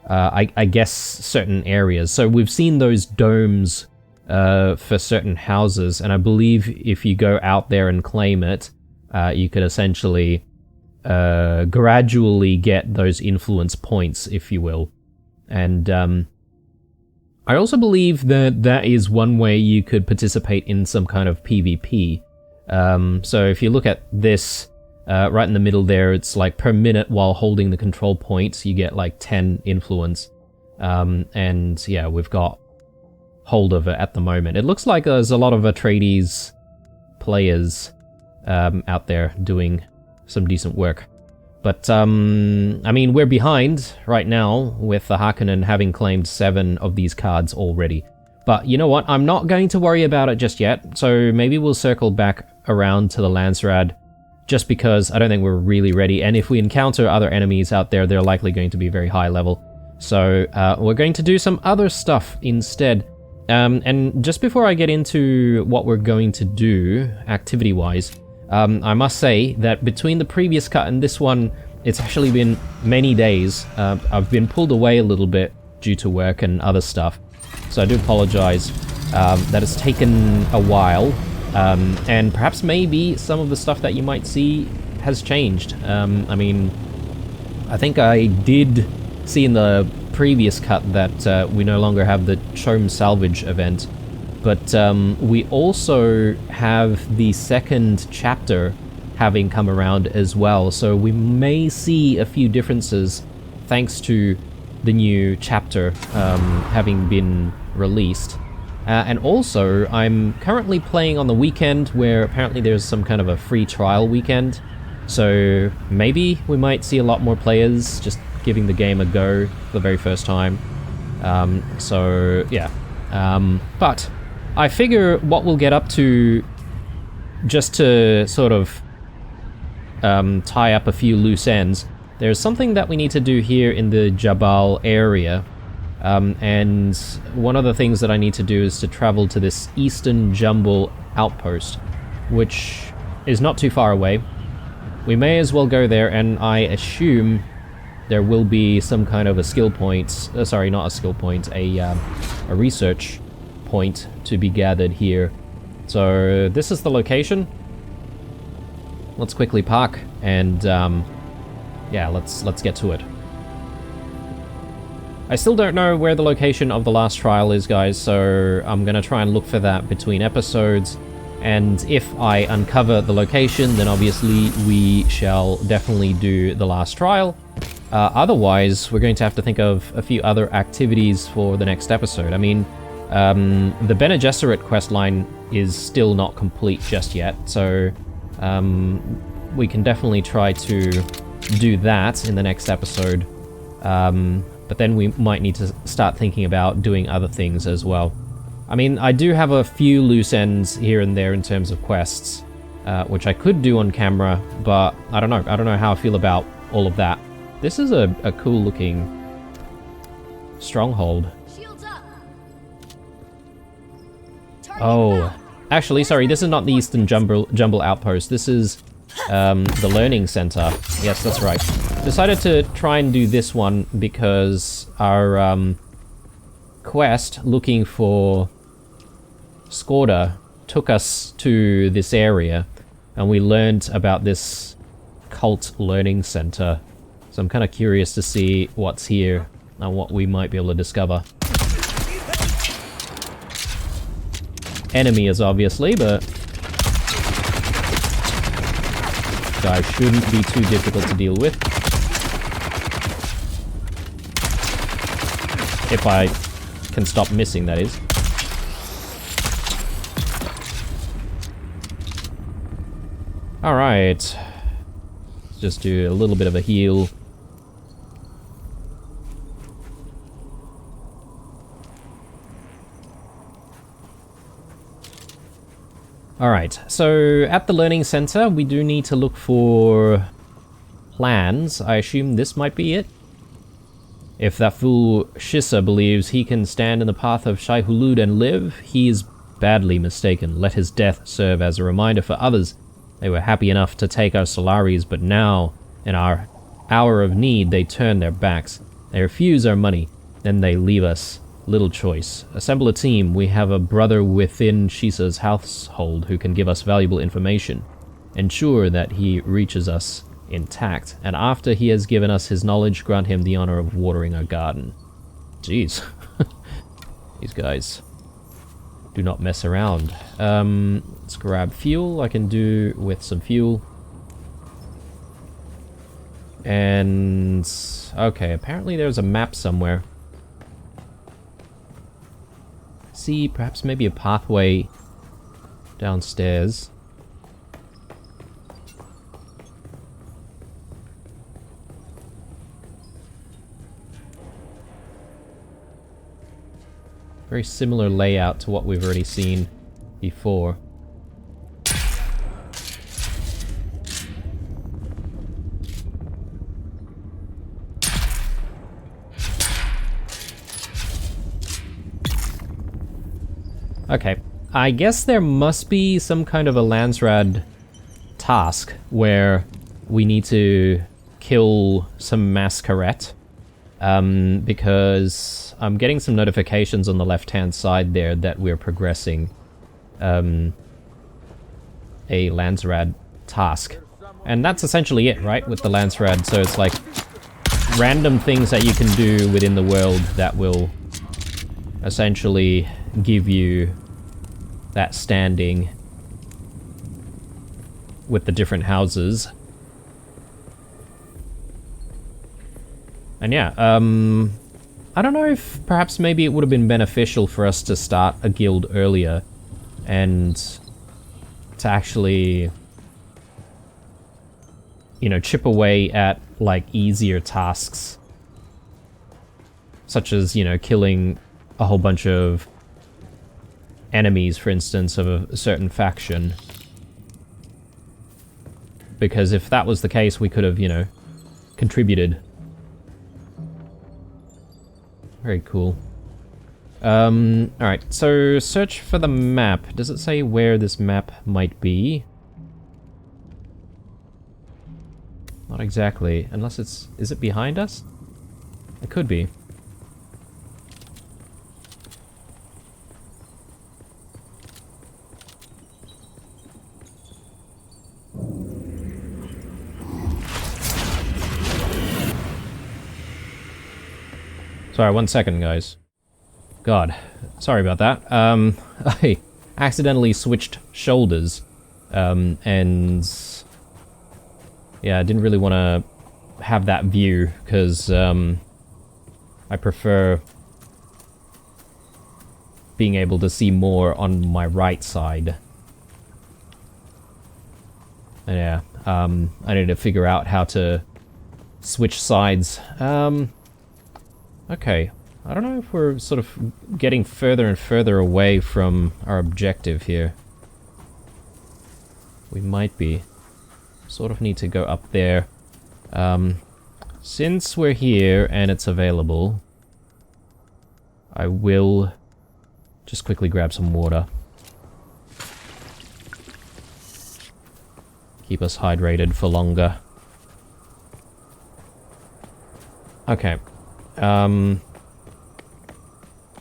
I guess, certain areas. So we've seen those domes for certain houses, and I believe if you go out there and claim it, you could essentially gradually get those influence points, if you will. And I also believe that that is one way you could participate in some kind of PvP. So if you look at this, right in the middle there, it's like per minute while holding the control points, you get like 10 influence. And yeah, we've got hold of it at the moment. It looks like there's a lot of Atreides players out there doing some decent work. But, I mean, we're behind right now with the Harkonnen having claimed 7 of these cards already. But you know what? I'm not going to worry about it just yet, so maybe we'll circle back around to the Landsrad, just because I don't think we're really ready, and if we encounter other enemies out there, they're likely going to be very high level. So, we're going to do some other stuff instead. And just before I get into what we're going to do, activity-wise, I must say that between the previous cut and this one, it's actually been many days. I've been pulled away a little bit due to work and other stuff, so I do apologize that it's taken a while, and perhaps maybe some of the stuff that you might see has changed. I mean, I think I did see in the previous cut that we no longer have the Chome Salvage event, but we also have the second chapter having come around as well, so we may see a few differences thanks to the new chapter having been released. And also, I'm currently playing on the weekend where apparently there's some kind of a free trial weekend, so maybe we might see a lot more players just giving the game a go for the very first time. So yeah, but I figure what we'll get up to, just to sort of tie up a few loose ends, there's something that we need to do here in the Jabal area, and one of the things that I need to do is to travel to this Eastern Jumble outpost, which is not too far away. We may as well go there, and I assume there will be some kind of a skill point, sorry, not a skill point, a research point to be gathered here. So this is the location. Let's quickly park and yeah, let's get to it. I still don't know where the location of the last trial is, guys, so I'm gonna try and look for that between episodes, and if I uncover the location, then obviously we shall definitely do the last trial. Otherwise, we're going to have to think of a few other activities for the next episode. I mean, the Bene Gesserit questline is still not complete just yet, so we can definitely try to do that in the next episode. But then we might need to start thinking about doing other things as well. I mean, I do have a few loose ends here and there in terms of quests, which I could do on camera, but I don't know. I don't know how I feel about all of that. This is a cool looking stronghold. Oh, actually, sorry, this is not the Eastern Jumble Outpost. This is the Learning Center. Yes, that's right. Decided to try and do this one because our quest looking for Skorda took us to this area, and we learned about this cult learning center. So I'm kind of curious to see what's here and what we might be able to discover. Enemies, obviously, but guys shouldn't be too difficult to deal with. If I can stop missing, that is. Alright. Let's just do a little bit of a heal. Alright, so at the Learning Center, we do need to look for plans. I assume this might be it. If that fool Shissa believes he can stand in the path of Shai-Hulud and live, he is badly mistaken. Let his death serve as a reminder for others. They were happy enough to take our Solaris, but now, in our hour of need, they turn their backs. They refuse our money, then they leave us. Little choice. Assemble a team. We have a brother within Shissa's household who can give us valuable information. Ensure that he reaches us intact, and after he has given us his knowledge, grant him the honor of watering our garden. Jeez. These guys do not mess around. Let's grab fuel. I can do with some fuel. And okay, apparently there's a map somewhere. See, perhaps maybe a pathway downstairs. Very similar layout to what we've already seen before. Okay, I guess there must be some kind of a Landsrad task where we need to kill some masquerade, because I'm getting some notifications on the left-hand side there that we're progressing a Landsrad task. And that's essentially it, right, with the Landsrad. So it's like random things that you can do within the world that will essentially give you that standing with the different houses. And yeah, I don't know if perhaps maybe it would have been beneficial for us to start a guild earlier and to actually, you know, chip away at like easier tasks, such as, you know, killing a whole bunch of enemies, for instance, of a certain faction. Because if that was the case, we could have, you know, contributed. Very cool. Alright, so search for the map. Does it say where this map might be? Not exactly, unless it's... Is it behind us? It could be. Sorry, 1 second, guys. God, sorry about that. I accidentally switched shoulders, and yeah, I didn't really want to have that view, because I prefer being able to see more on my right side. And yeah, I need to figure out how to switch sides. Okay, I don't know if we're sort of getting further and further away from our objective here. We might be. Sort of need to go up there. Since we're here and it's available, I will just quickly grab some water. Keep us hydrated for longer. Okay.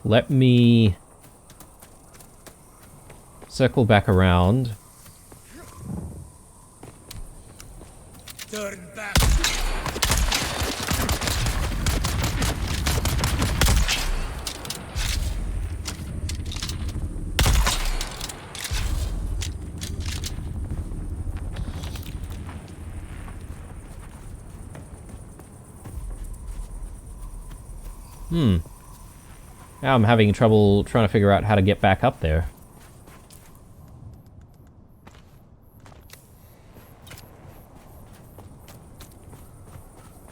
Let me circle back around. Turn back. Now I'm having trouble trying to figure out how to get back up there.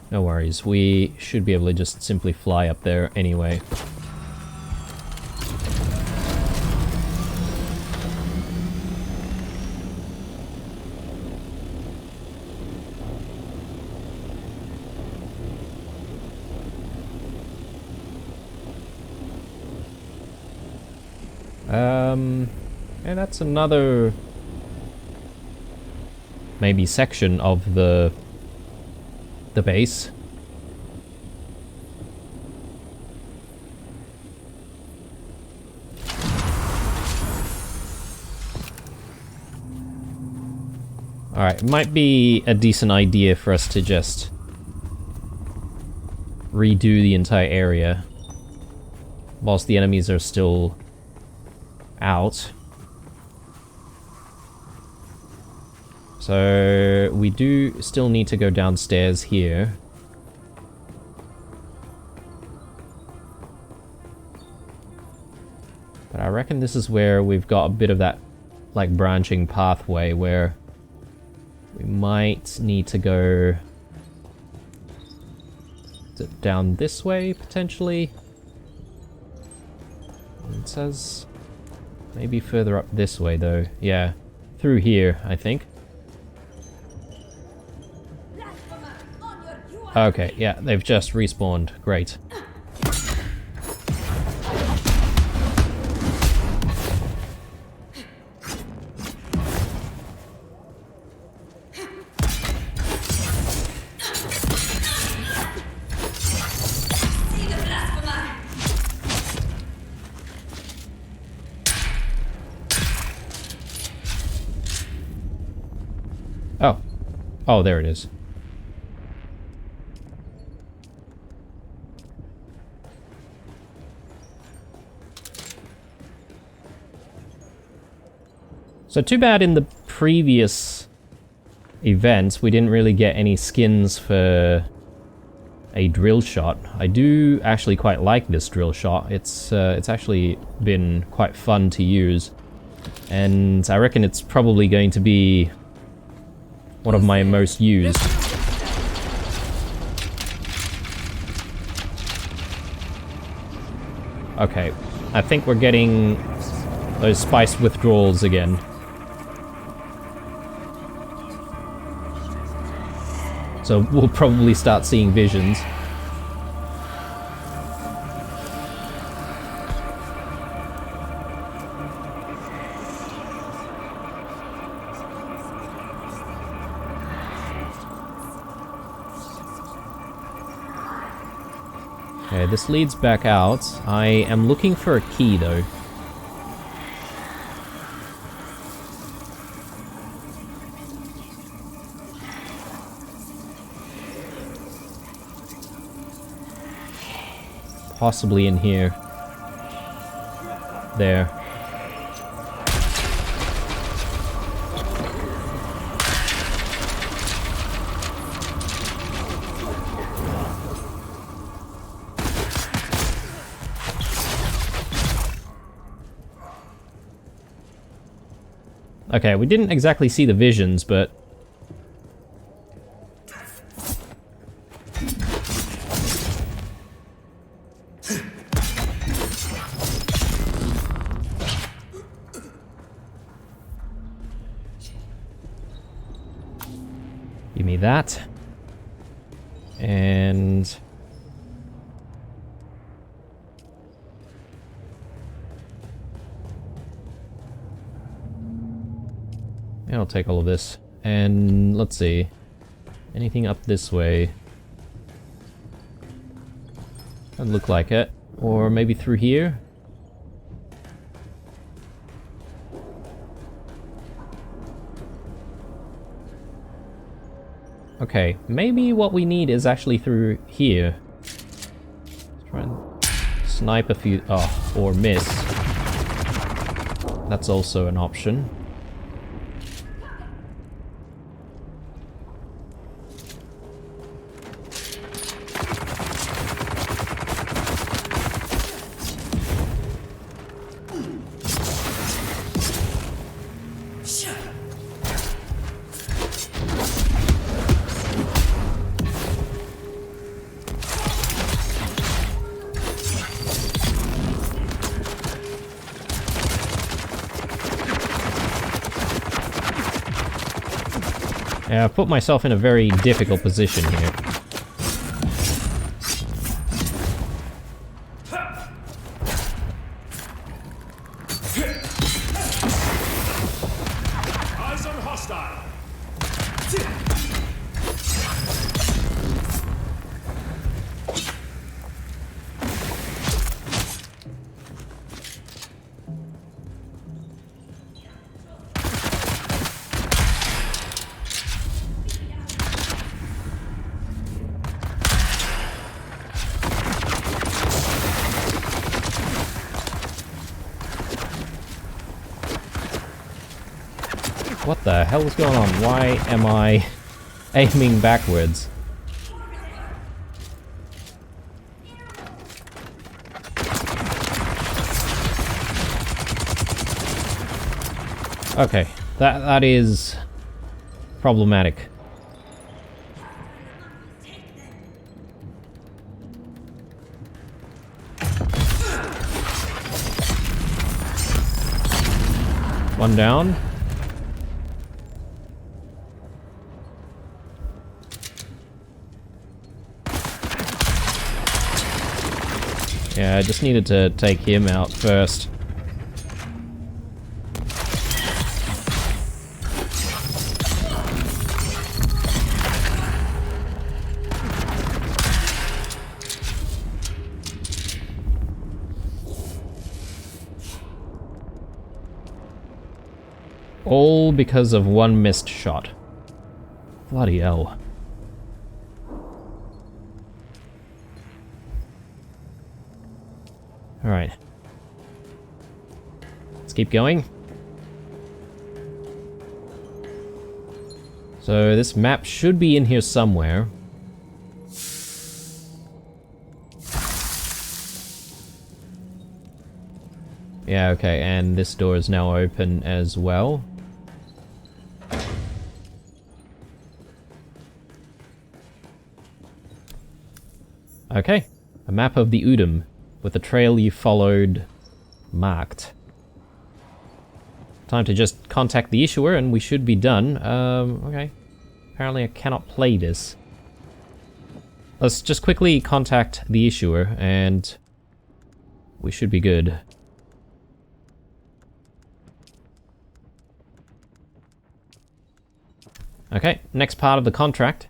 No worries, we should be able to just simply fly up there anyway. And that's another maybe section of the base. Alright, it might be a decent idea for us to just redo the entire area whilst the enemies are still out. So we do still need to go downstairs here. But I reckon this is where we've got a bit of that like branching pathway where we might need to go down this way potentially. It says maybe further up this way though. Yeah, through here I think. Okay, yeah, they've just respawned. Great. Oh, there it is. So too bad in the previous events we didn't really get any skins for a drill shot. I do actually quite like this drill shot. It's actually been quite fun to use, and I reckon it's probably going to be one of my most used. Okay, I think we're getting those spice withdrawals again. So we'll probably start seeing visions. Okay, this leads back out. I am looking for a key though. Possibly in here. There. Okay, we didn't exactly see the visions, but give me that. And I'll take all of this. And let's see. Anything up this way? Doesn't look like it. Or maybe through here? Okay, maybe what we need is actually through here. Let's try and snipe a few... oh, or miss. That's also an option. Yeah, I've put myself in a very difficult position here. Eyes on hostile. What the hell is going on? Why am I aiming backwards? Okay, that is problematic. One down. Yeah, I just needed to take him out first. All because of one missed shot. Bloody hell. Alright. Let's keep going. So this map should be in here somewhere. Yeah, okay, and this door is now open as well. Okay, a map of the Udum, with the trail you followed marked. Time to just contact the issuer and we should be done. Okay. Apparently I cannot play this. Let's just quickly contact the issuer and we should be good. Okay, next part of the contract.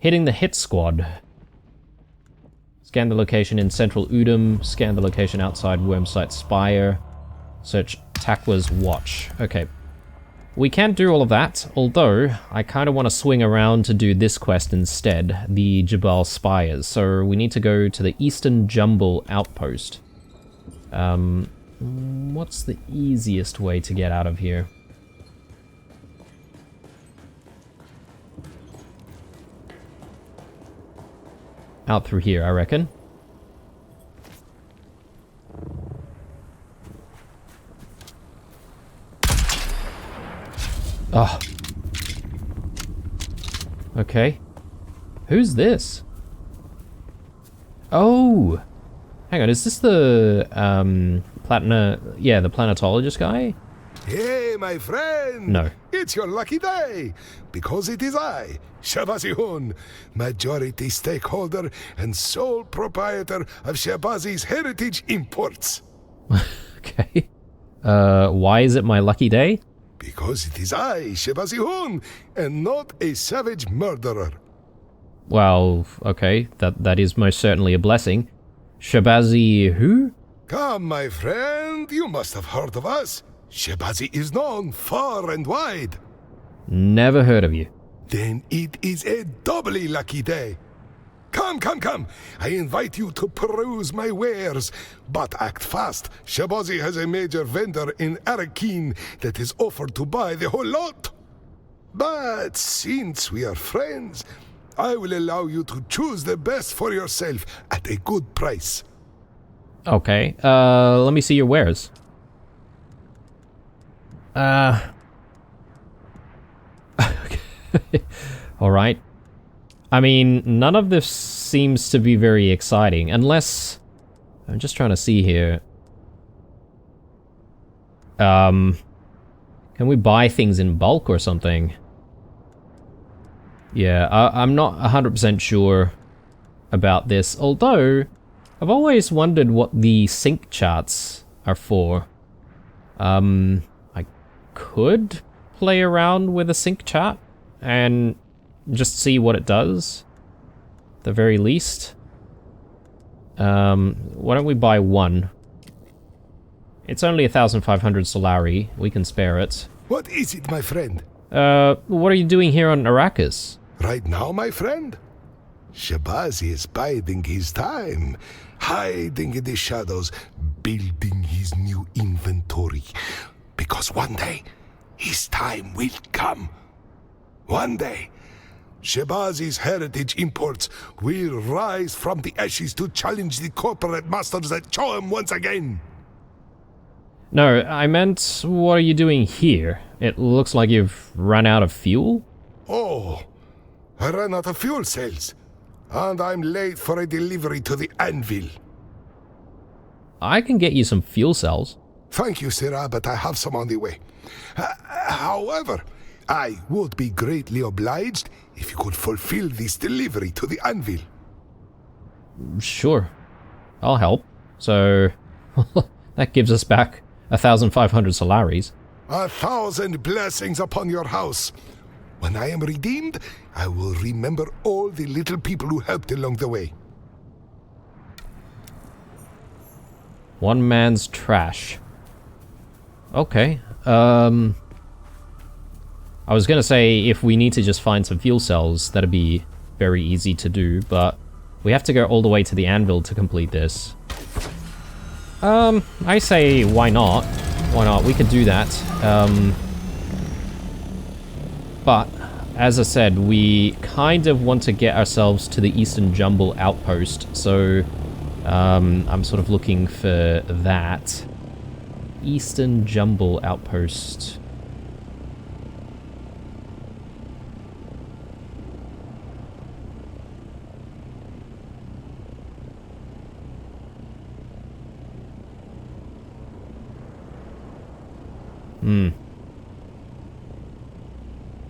Hitting the hit squad. Scan the location in central Udum, scan the location outside Wormsite Spire, search Takwa's watch. Okay. We can do all of that, although I kind of want to swing around to do this quest instead, the Jabal Spires. So we need to go to the Eastern Jumble Outpost. What's the easiest way to get out of here? Out through here, I reckon. Oh. Okay. Who's this? Oh! Hang on, is this the, yeah, the planetologist guy? Hey, my friend! No. It's your lucky day, because it is I, Shabazi Hun, majority stakeholder and sole proprietor of Shabazi's Heritage Imports. Okay. Why is it my lucky day? Because it is I, Shabazi Hun, and not a savage murderer. Well, okay, that is most certainly a blessing. Shabazi who? Come, my friend, you must have heard of us. Shabazi is known far and wide. Never heard of you. Then it is a doubly lucky day. Come, come, come. I invite you to peruse my wares. But act fast. Shabazi has a major vendor in Arakeen that is offered to buy the whole lot. But since we are friends, I will allow you to choose the best for yourself at a good price. Okay, let me see your wares. Alright. I mean, none of this seems to be very exciting, unless... I'm just trying to see here. Can we buy things in bulk or something? Yeah, I'm not 100% sure about this, although I've always wondered what the sync charts are for. I could play around with a sync chart and just see what it does, at the very least. Why don't we buy one? It's only 1,500 Solari. We can spare it. What is it, my friend? What are you doing here on Arrakis? Right now, my friend? Shabazi is biding his time, hiding in the shadows, building his new inventory. Because one day, his time will come. One day, Shabazi's Heritage Imports will rise from the ashes to challenge the corporate masters at Choam once again. No, I meant, what are you doing here? It looks like you've run out of fuel? Oh, I ran out of fuel cells, and I'm late for a delivery to the Anvil. I can get you some fuel cells. Thank you, Sarah, but I have some on the way. However, I would be greatly obliged if you could fulfill this delivery to the Anvil. Sure. I'll help. So, that gives us back 1,500 Solaris. 1,000 blessings upon your house. When I am redeemed, I will remember all the little people who helped along the way. One man's trash. Okay, I was gonna say, if we need to just find some fuel cells, that'd be very easy to do, but we have to go all the way to the anvil to complete this. I say, why not? Why not? We could do that. But, as I said, we kind of want to get ourselves to the Eastern Jumble outpost, so I'm sort of looking for that. Eastern Jumble outpost.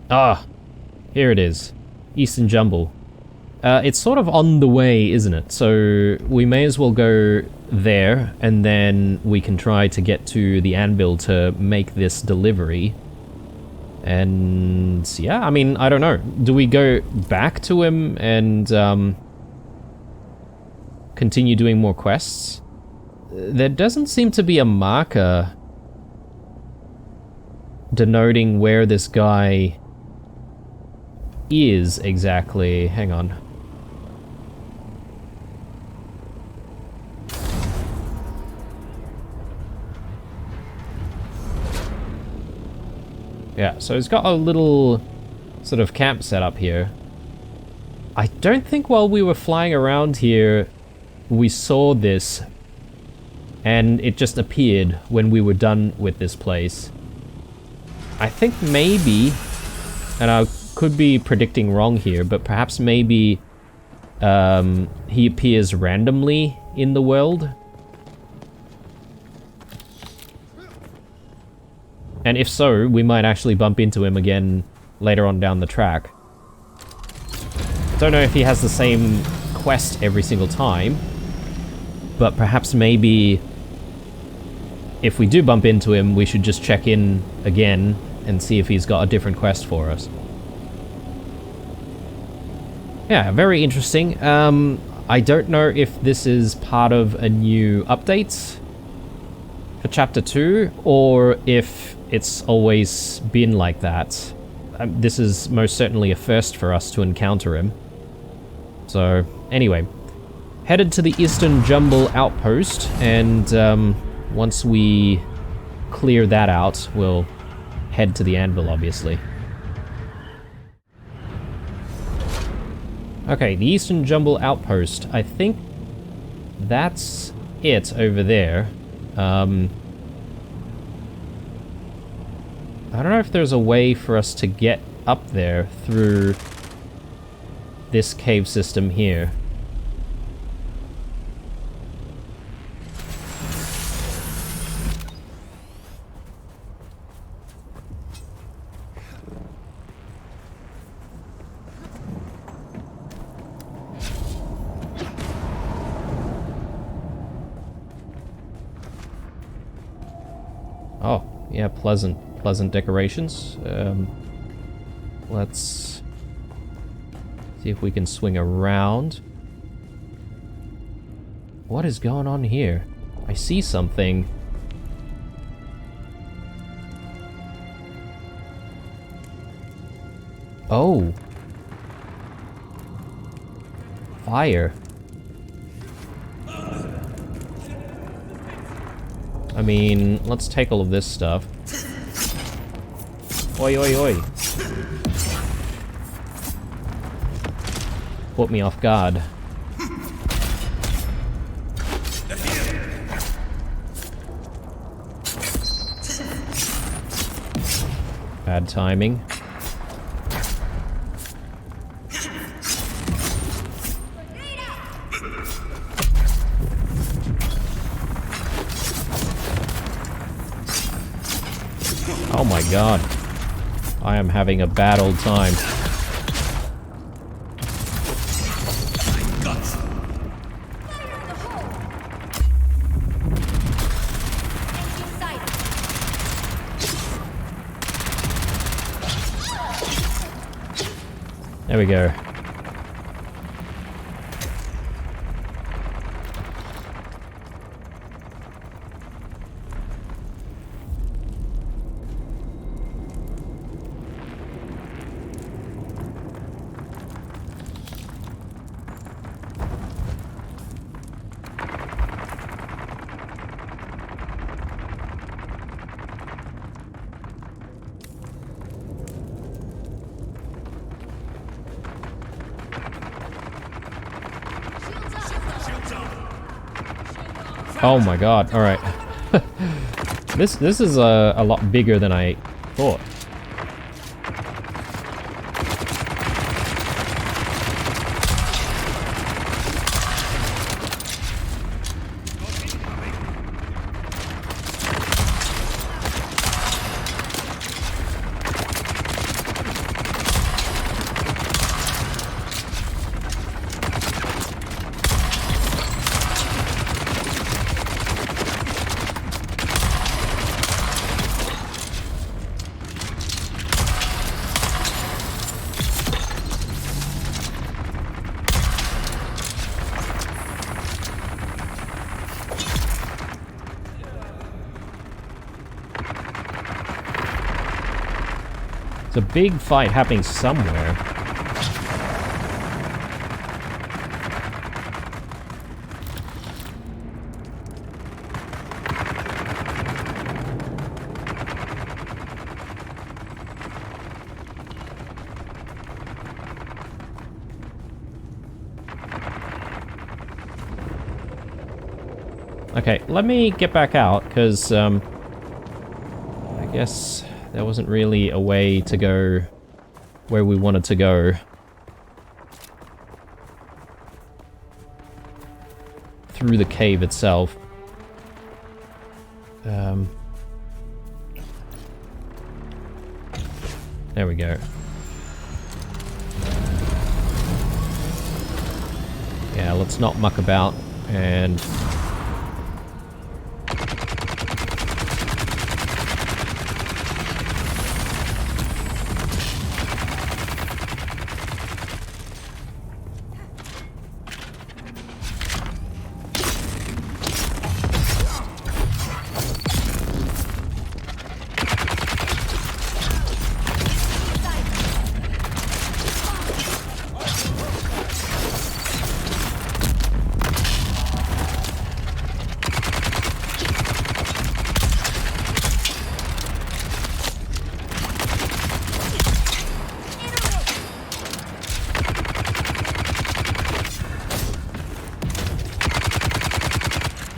Ah, here it is. Eastern Jumble. It's sort of on the way, isn't it? So we may as well go there, and then we can try to get to the anvil to make this delivery. And yeah, I mean, I don't know. Do we go back to him and continue doing more quests? There doesn't seem to be a marker denoting where this guy is exactly. Hang on. Yeah, so it's got a little sort of camp set up here. I don't think while we were flying around here we saw this, and it just appeared when we were done with this place. I think maybe, and I could be predicting wrong here, but perhaps maybe he appears randomly in the world. And if so, we might actually bump into him again later on down the track. Don't know if he has the same quest every single time, but perhaps maybe if we do bump into him, we should just check in again and see if he's got a different quest for us. Yeah, very interesting. I don't know if this is part of a new update for Chapter 2, or if it's always been like that. This is most certainly a first for us to encounter him. So, anyway. Headed to the Eastern Jumble outpost, and once we clear that out, we'll head to the anvil, obviously. Okay, the Eastern Jumble outpost. I think that's it over there. I don't know if there's a way for us to get up there through this cave system here. Oh, yeah, pleasant decorations. Let's see if we can swing around. What is going on here? I see something. Oh. Fire. I mean, let's take all of this stuff. Oi, oi, oi. Put me off guard. Bad timing. Oh my god. I am having a bad old time. There we go. Oh my god, alright. This is a lot bigger than I thought. It's a big fight happening somewhere. Okay, let me get back out, because, I guess there wasn't really a way to go where we wanted to go. Through the cave itself. There we go. Yeah, let's not muck about, and...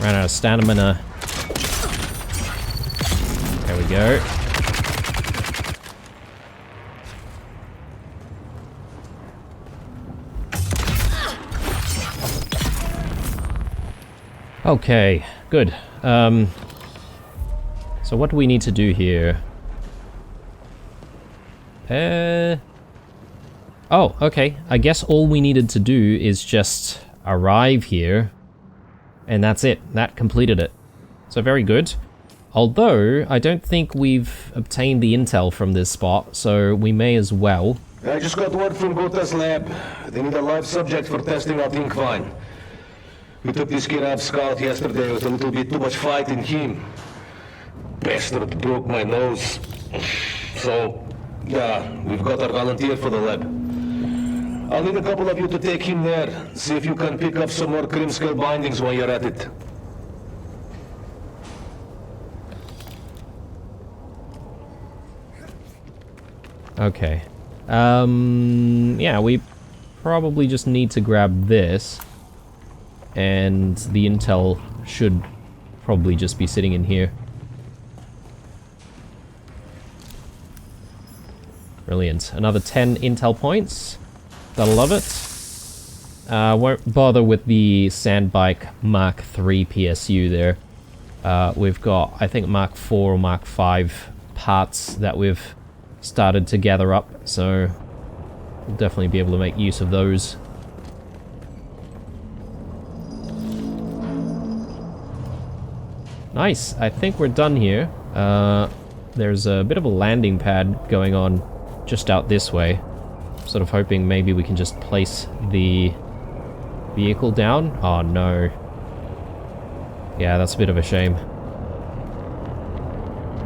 Ran out of stamina. There we go. Okay, good. So what do we need to do here? Oh, okay. I guess all we needed to do is just arrive here. And that's it. That completed it. So very good. Although, I don't think we've obtained the intel from this spot, so we may as well. I just got word from Gota's lab. They need a live subject for testing out Inkvine. We took this kid out scout yesterday with a little bit too much fight in him. Bastard broke my nose. So, yeah, we've got our volunteer for the lab. I'll need a couple of you to take him there. See if you can pick up some more Krimscale bindings while you're at it. Okay. Yeah, we probably just need to grab this. And the intel should probably just be sitting in here. Brilliant. Another 10 intel points. Gotta love it. Won't bother with the Sandbike Mark III PSU there. We've got, I think, Mark IV or Mark V parts that we've started to gather up, so we'll definitely be able to make use of those. Nice. I think we're done here. There's a bit of a landing pad going on just out this way. Sort of hoping maybe we can just place the vehicle down. Oh no. Yeah, that's a bit of a shame.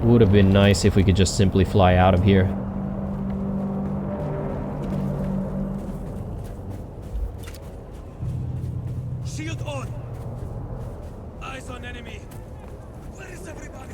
Would have been nice if we could just simply fly out of here. Shield on! Eyes on enemy! Where is everybody?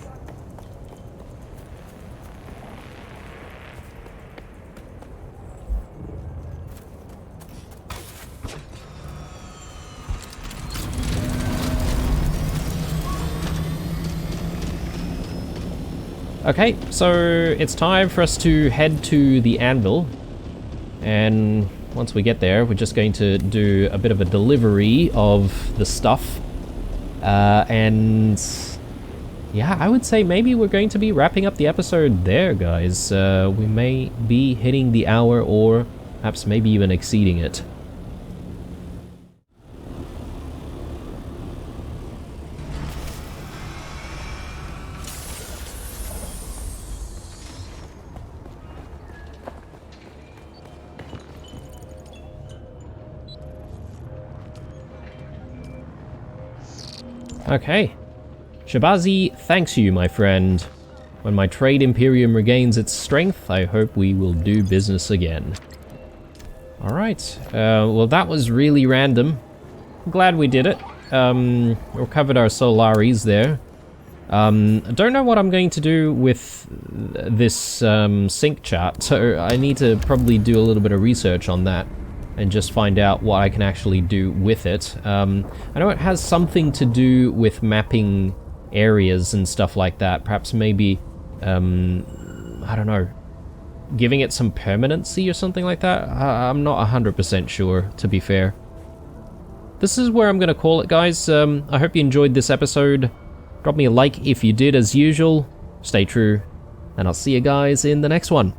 Okay, so it's time for us to head to the anvil. And once we get there, we're just going to do a bit of a delivery of the stuff. And yeah, I would say maybe we're going to be wrapping up the episode there, guys. We may be hitting the hour or perhaps maybe even exceeding it. Okay. Shabazi thanks you, my friend. When my trade imperium regains its strength, I hope we will do business again. Alright. Well, that was really random. I'm glad we did it. Recovered our Solaris there. I don't know what I'm going to do with this sync chart, so I need to probably do a little bit of research on that and just find out what I can actually do with it. I know it has something to do with mapping areas and stuff like that. Perhaps maybe, I don't know, giving it some permanency or something like that? I'm not 100% sure, to be fair. This is where I'm going to call it, guys. I hope you enjoyed this episode. Drop me a like if you did, as usual. Stay true, and I'll see you guys in the next one.